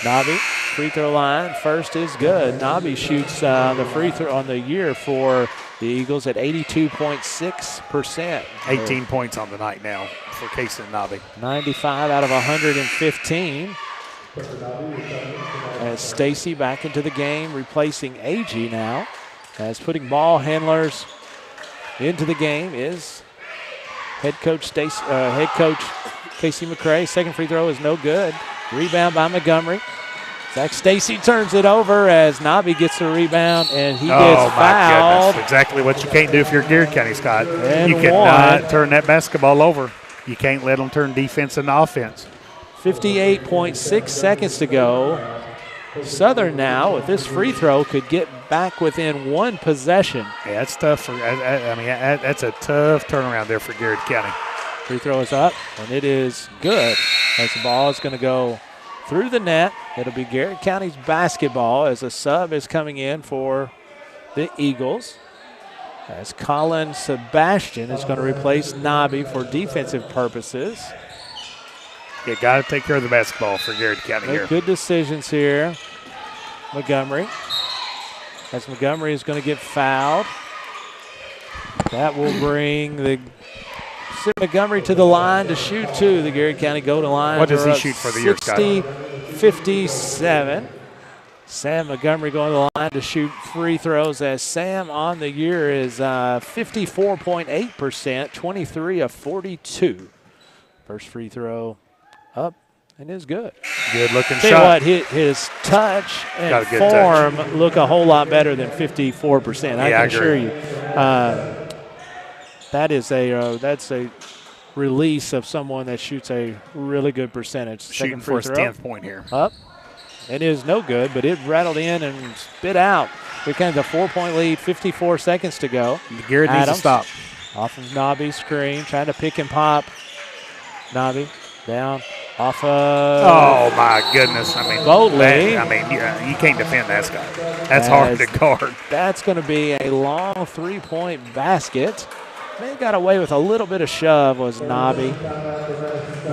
Nobby, free throw line, first is good. Nobby shoots the free throw on the year for the Eagles at 82.6%. 18 points on the night now for Casey and Nobby. 95 out of 115. As Stacy back into the game, replacing Agee now. As putting ball handlers into the game is head coach Casey McCray. Second free throw is no good. Rebound by Montgomery. Zach Stacy turns it over as Nobby gets the rebound, and he gets fouled. Goodness. Exactly what you can't do if you're Garrett County, Scott. And you cannot turn that basketball over. You can't let them turn defense into offense. 58.6 seconds to go. Southern now, with this free throw, could get back within 1 possession. Yeah, that's tough. That's a tough turnaround there for Garrett County. Free throw is up, and it is good. As the ball is going to go through the net. It'll be Garrett County's basketball as a sub is coming in for the Eagles. As Colin Sebastian is going to replace Nobby for defensive purposes. You got to take care of the basketball for Garrett County here. Good decisions here. Montgomery. As Montgomery is going to get fouled. That will bring the Montgomery to the line to shoot two. The Garrett County Golden Lions. What does he shoot for the year, Scott? 60-57. Sam Montgomery going to the line to shoot free throws, as Sam on the year is 54.8%, 23 of 42. First free throw up and is good. Good looking Tell shot. you what, his touch and Got form look a whole lot better than 54%. I can assure you. That's a release of someone that shoots a really good percentage. Shooting for his 10th point here. Up. It is no good, but it rattled in and spit out. Here comes a 4-point lead, 54 seconds to go. Garrett needs to stop. Off of Nobby's screen, trying to pick and pop. Nobby down off of. Oh, my goodness. I mean, Boldly. You can't defend that, Scott. That's hard to guard. That's going to be a long 3-point basket. They got away with a little bit of shove, was Nobby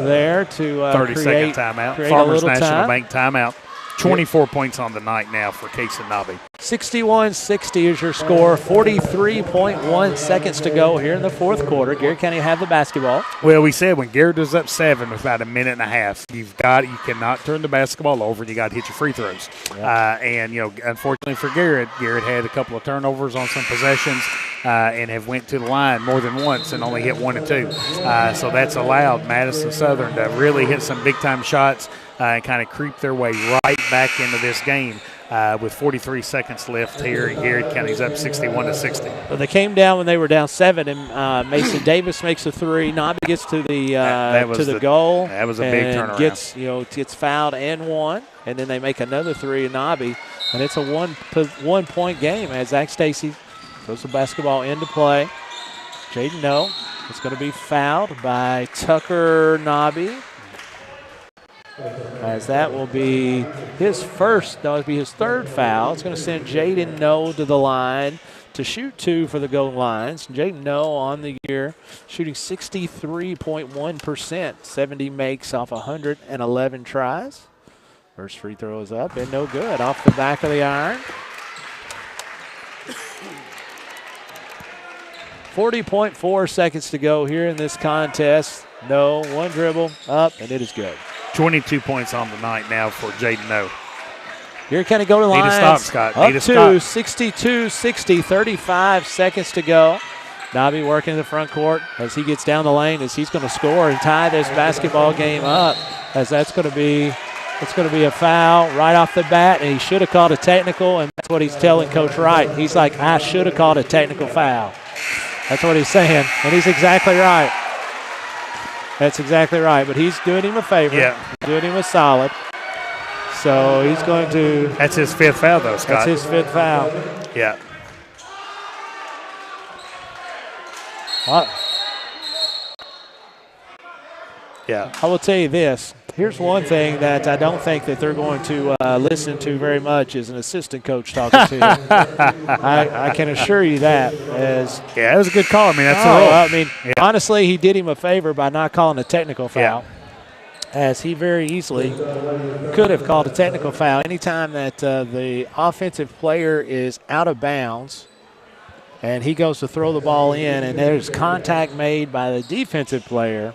there to 30-second timeout. Farmers National Bank timeout. 24 points on the night now for Case and Nobby. 61-60 is your score. 43.1 seconds to go here in the fourth quarter. Garrett County have the basketball. Well, we said when Garrett was up 7 with about a minute and a half, you cannot turn the basketball over, and you got to hit your free throws. Yep. Unfortunately for Garrett had a couple of turnovers on some possessions and have went to the line more than once and only hit 1 and 2. So that's allowed Madison Southern to really hit some big-time shots and kind of creep their way right back into this game with 43 seconds left here, and Garrett County's up 61-60. Well, they came down when they were down 7, and Mason Davis makes a 3. Nobby gets to the goal. That was a big turnaround. Gets fouled and one, and then they make another 3 in Nobby, and it's a one-point game as Zach Stacy throws the basketball into play. Jaden No is going to be fouled by Tucker Nobby, as that will be his third foul. It's going to send Jaden No to the line to shoot 2 for the Golden Lions. Jaden No on the year shooting 63.1%. 70 makes off 111 tries. First free throw is up and no good. Off the back of the iron. 40.4 seconds to go here in this contest. No, one dribble up, and it is good. 22 points on the night now for Jaden No. Garrett County Golden Lions. Need to stop, Scott. Up to 62-60, 35 seconds to go. Nobby working in the front court as he gets down the lane, as he's going to score and tie this basketball game up, as it's going to be a foul right off the bat, and he should have called a technical, and that's what he's telling Coach Wright. He's like, I should have called a technical foul. That's what he's saying, and he's exactly right. That's exactly right, but he's doing him a favor. Yeah. Doing him a solid. So he's going to. That's his 5th foul, though, Scott. That's his 5th foul. Yeah. Yeah. I will tell you this. Here's one thing that I don't think that they're going to listen to very much is an assistant coach talking to you. I can assure you that. That was a good call. I mean, that's the role. I mean, honestly, he did him a favor by not calling a technical foul, as he very easily could have called a technical foul. Anytime that the offensive player is out of bounds and he goes to throw the ball in and there's contact made by the defensive player,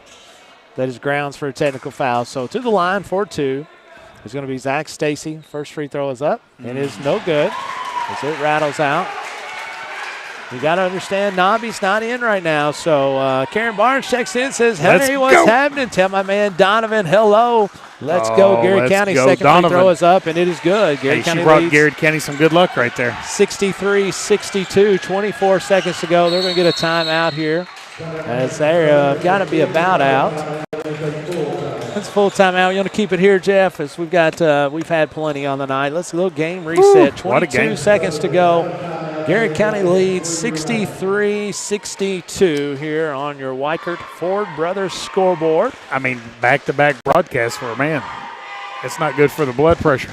that is grounds for a technical foul. So to the line for 2 is going to be Zach Stacy. First free throw is up. It is no good as it rattles out. You got to understand, Nobby's not in right now. So Karen Barnes checks in, says, hey, what's happening? Tell my man Donovan hello. Let's go. Garrett County second free throw is up, and it is good. Garrett County brought leads Garrett County some good luck right there. 63-62, 24 seconds to go. They're going to get a timeout here, as they're got to be about out. That's full timeout. You want to keep it here, Jeff? As we've had plenty on the night. Let's go game reset. 22 seconds to go. Garrett County leads 63-62 here on your Weichert Ford Brothers scoreboard. I mean, back-to-back broadcasts for a man. It's not good for the blood pressure.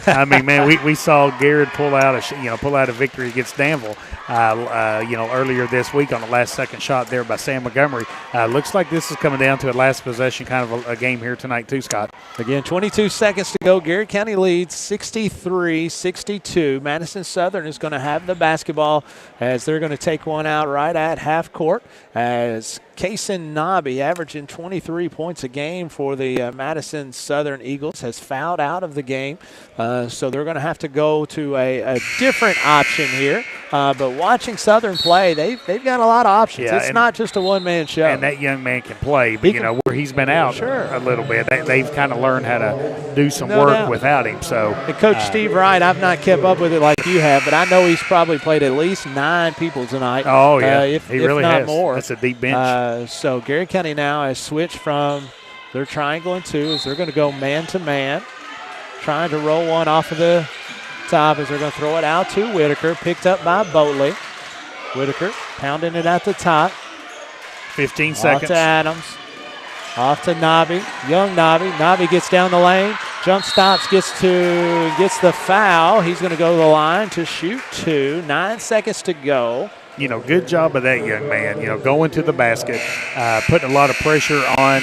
I mean, man, we saw Garrett pull out a victory against Danville, earlier this week on the last-second shot there by Sam Montgomery. Looks like this is coming down to a last possession kind of a game here tonight too, Scott. Again, 22 seconds to go. Garrett County leads 63-62. Madison Southern is going to have the basketball as they're going to take one out right at half court as Kason Nobby, averaging 23 points a game for the Madison Southern Eagles, has fouled out of the game. So they're going to have to go to a different option here. But watching Southern play, they've got a lot of options. Yeah, it's not just a one-man show. And that young man can play. But, where he's been out a little bit, they've kind of learned how to do some work without him. So, and Coach Steve Wright, I've not kept up with it like you have, but I know he's probably played at least 9 people tonight. Oh, yeah. If really not has. more. That's a deep bench. So Garrett County now has switched from their triangle and 2 as they're going to go man-to-man, trying to roll one off of the top as they're going to throw it out to Whitaker, picked up by Boatley. Whitaker pounding it at the top. 15 seconds. Off to Adams. Off to Nobby. Young Nobby. Nobby gets down the lane. Jump stops, gets the foul. He's going to go to the line to shoot 2. 9 seconds to go. Good job of that young man, going to the basket, putting a lot of pressure on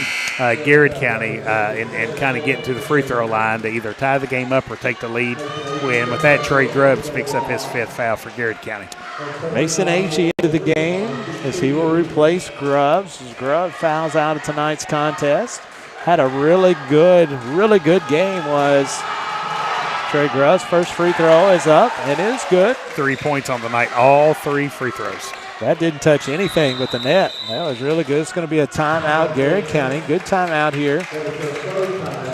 Garrett County and kind of getting to the free throw line to either tie the game up or take the lead. And with that, Trey Grubbs picks up his 5th foul for Garrett County. Mason Agee into the game as he will replace Grubbs. As Grubbs fouls out of tonight's contest. Had a really good game was Trey Grubbs. First free throw is up and it is good. 3 points on the night, all 3 free throws. That didn't touch anything but the net. That was really good. It's going to be a timeout, Garrett County. Good timeout here.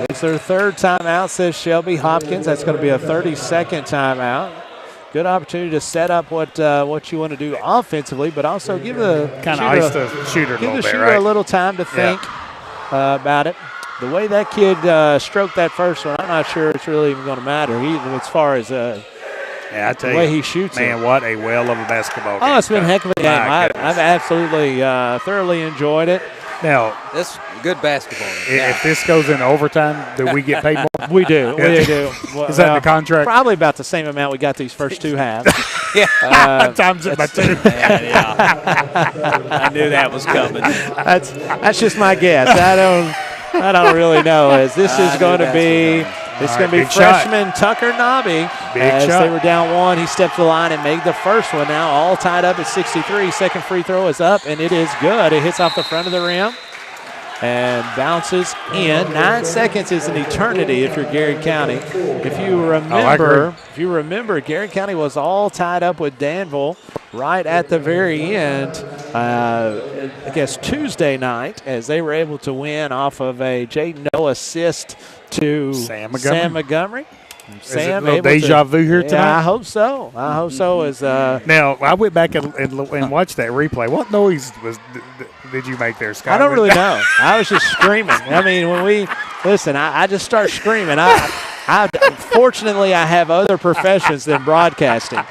It's their 3rd timeout, says Shelby Hopkins. That's going to be a 30-second timeout. Good opportunity to set up what you want to do offensively, but also give the kind of ice the shooter a little bit, right? A little time to think about it. The way that kid stroked that first one, I'm not sure it's really even going to matter, even as far as I tell the way he shoots man, it. What a well of a basketball game. Oh, it's been a heck of a game. I've absolutely thoroughly enjoyed it. Now, that's good basketball. If this goes into overtime, do we get paid more? We do. We do. Well, is that in the contract? Probably about the same amount we got these first 2 halves. Times it by 2. I knew that was coming. That's just my guess. I don't really know. As this is going to be, freshman Tucker Nobby. They were down 1, he stepped to the line and made the first one. Now all tied up at 63. Second free throw is up and it is good. It hits off the front of the rim and bounces in. 9 seconds is an eternity if you're Garrett County. If you remember, Garrett County was all tied up with Danville right at the very end. I guess Tuesday night, as they were able to win off of a Jaden No assist to Sam Montgomery. Sam, is it a little deja vu here tonight? Yeah, I hope so. As now, I went back and watched that replay. What noise did you make there, Scott? I don't really know. I was just screaming. I mean, when we listen, I just start screaming. Fortunately, I have other professions than broadcasting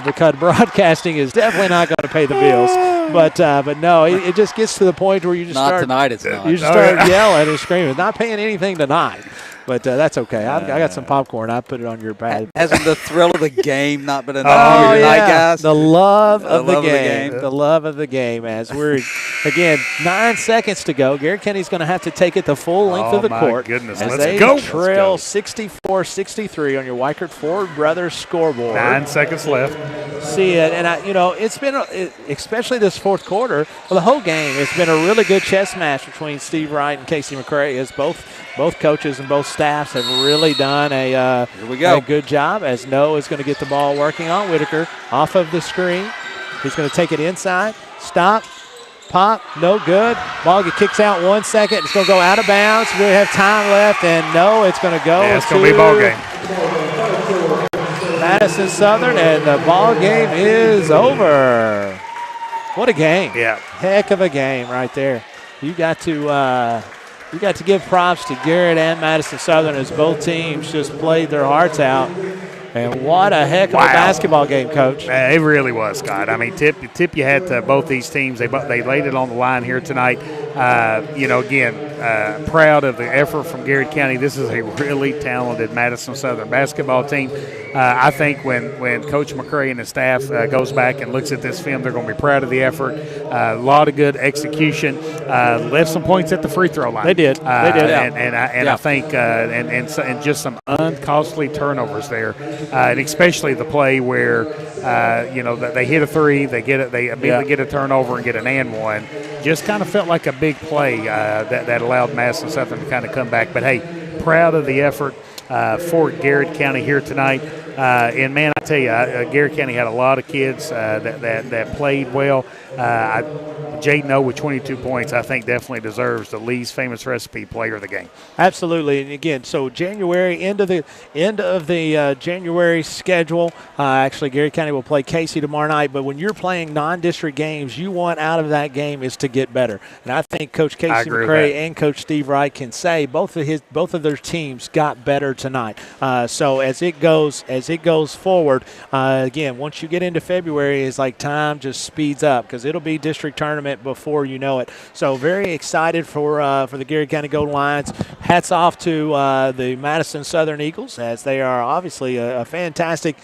because broadcasting is definitely not going to pay the bills. But no, it just gets to the point where you just not tonight. It's not. You just start yelling and screaming. Not paying anything tonight. But that's okay. I got some popcorn. I put it on your pad. Hasn't the thrill of the game not been enough for you tonight, guys? The love of the game. The love of the game. As we're, again, 9 seconds to go. Garrett County's going to have to take it the full length of the court. Goodness. As Let's they go. trail 64-63 on your Weichert Ford Brothers scoreboard. 9 seconds left. See it. And, it's been, especially this fourth quarter, the whole game, it's been a really good chess match between Steve Wright and Casey McCray as both coaches and both staffs have really done a good job as No is going to get the ball working on Whitaker off of the screen. He's going to take it inside. Stop. Pop. No good. Ball kicks out 1 second. It's going to go out of bounds. We have time left, and No, it's going to go. Yeah, it's going to be a ball game. Madison Southern, and the ball game is over. What a game. Yeah. Heck of a game right there. You got to give props to Garrett and Madison Southern as both teams just played their hearts out. And what a heck of a basketball game, Coach. It really was, Scott. I mean, tip you had to both these teams. They laid it on the line here tonight. Again, proud of the effort from Garrett County. This is a really talented Madison Southern basketball team. I think when Coach McCray and his staff goes back and looks at this film, they're going to be proud of the effort. A lot of good execution. Left some points at the free throw line. They did. I think and just some uncostly turnovers there, and especially the play where they hit a three, they immediately get a turnover and get an and one. Just kind of felt like a big play that allowed Madison Southern to kind of come back. But hey, proud of the effort for Garrett County here tonight. And man, I tell you, Garrett County had a lot of kids that played well. Jaden O with 22 points, I think, definitely deserves the Lee's Famous Recipe Player of the Game. Absolutely, and again, so January, end of the January schedule. Actually, Garrett County will play Casey tomorrow night. But when you're playing non-district games, you want out of that game is to get better. And I think Coach Casey McCray and Coach Steve Wright can say both of their teams got better tonight. So as it goes forward, again, once you get into February, it's like time just speeds up because it'll be district tournament before you know it. So very excited for the Garrett County Golden Lions. Hats off to the Madison Southern Eagles, as they are obviously a fantastic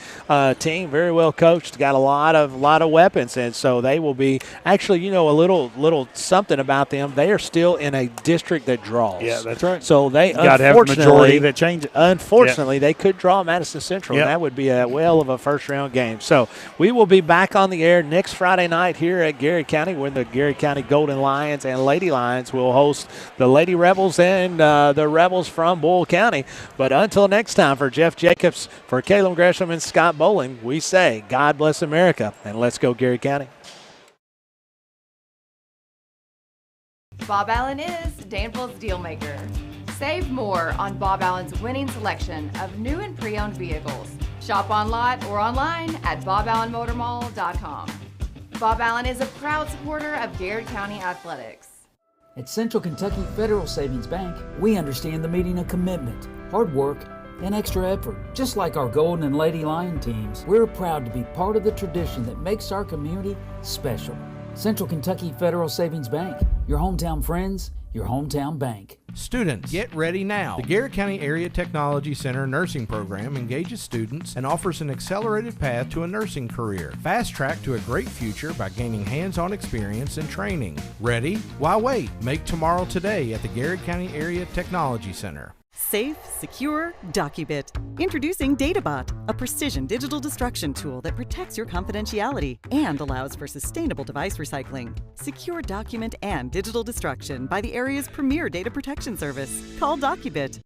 team, very well coached, got a lot of weapons, and so they will be actually, a little something about them. They are still in a district that draws. Yeah, that's right. So they got to have a majority that change it. Unfortunately, they could draw Madison Central, and that would be a whale of a first-round game. So we will be back on the air next Friday night here at Garrett County, when the Garrett County Golden Lions and Lady Lions will host the Lady Rebels and the Rebels from Bull County. But until next time, for Jeff Jacobs, for Caleb Gresham and Scott Bowling, we say God bless America, and let's go Garrett County. Bob Allen is Danville's deal maker. Save more on Bob Allen's winning selection of new and pre-owned vehicles. Shop on lot or online at boballenmotormall.com. Bob Allen is a proud supporter of Garrett County Athletics. At Central Kentucky Federal Savings Bank, we understand the meaning of commitment, hard work, and extra effort. Just like our Golden and Lady Lion teams, we're proud to be part of the tradition that makes our community special. Central Kentucky Federal Savings Bank, your hometown friends, your hometown bank. Students, get ready now. The Garrett County Area Technology Center nursing program engages students and offers an accelerated path to a nursing career. Fast track to a great future by gaining hands-on experience and training. Ready? Why wait? Make tomorrow today at the Garrett County Area Technology Center. Safe, secure, DocuBit. Introducing DataBot, a precision digital destruction tool that protects your confidentiality and allows for sustainable device recycling. Secure document and digital destruction by the area's premier data protection service. Call DocuBit.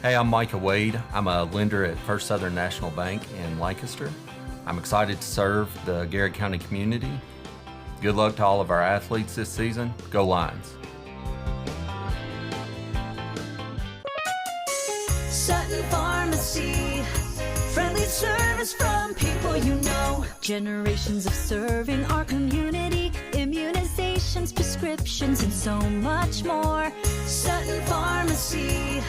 Hey, I'm Micah Wade. I'm a lender at First Southern National Bank in Lancaster. I'm excited to serve the Garrett County community. Good luck to all of our athletes this season. Go Lions. Sutton Pharmacy, friendly service from people you know. Generations of serving our community, immunizations, prescriptions, and so much more. Sutton Pharmacy,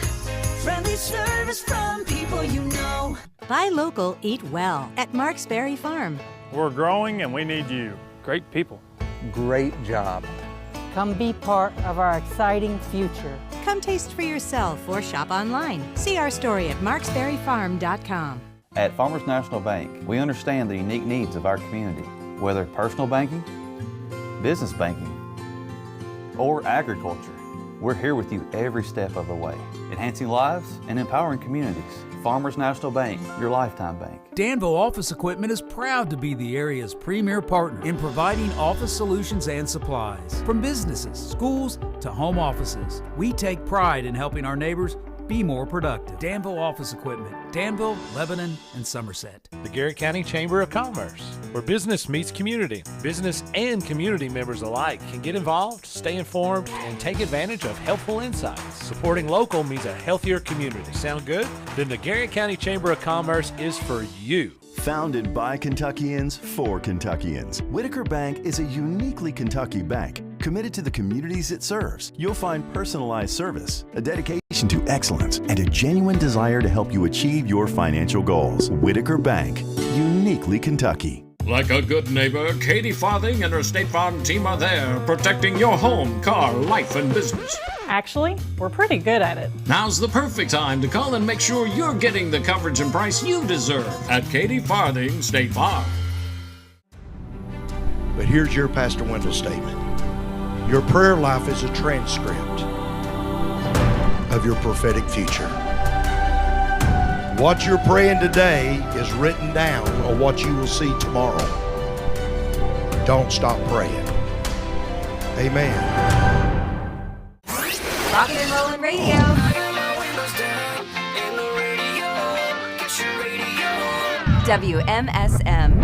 friendly service from people you know. Buy local, eat well at Marksberry Farm. We're growing and we need you. Great people. Great job. Come be part of our exciting future. Come taste for yourself or shop online. See our story at marksberryfarm.com. At Farmers National Bank, we understand the unique needs of our community, whether personal banking, business banking, or agriculture. We're here with you every step of the way, enhancing lives and empowering communities. Farmers National Bank, your lifetime bank. Danville Office Equipment is proud to be the area's premier partner in providing office solutions and supplies. From businesses, schools, to home offices, we take pride in helping our neighbors be more productive. Danville Office Equipment, Danville, Lebanon, and Somerset. The Garrett County Chamber of Commerce, where business meets community. Business and community members alike can get involved, stay informed, and take advantage of helpful insights. Supporting local means a healthier community. Sound good? Then the Garrett County Chamber of Commerce is for you. Founded by Kentuckians for Kentuckians, Whitaker Bank is a uniquely Kentucky bank committed to the communities it serves. You'll find personalized service, a dedication to excellence, and a genuine desire to help you achieve your financial goals. Whitaker Bank, uniquely Kentucky. Like a good neighbor, Katie Farthing and her State Farm team are there, protecting your home, car, life, and business. Actually, we're pretty good at it. Now's the perfect time to call and make sure you're getting the coverage and price you deserve at Katie Farthing State Farm. But here's your Pastor Wendell statement. Your prayer life is a transcript of your prophetic future. What you're praying today is written down on what you will see tomorrow. Don't stop praying. Amen. Rockin' and Rollin' Radio. WMSM.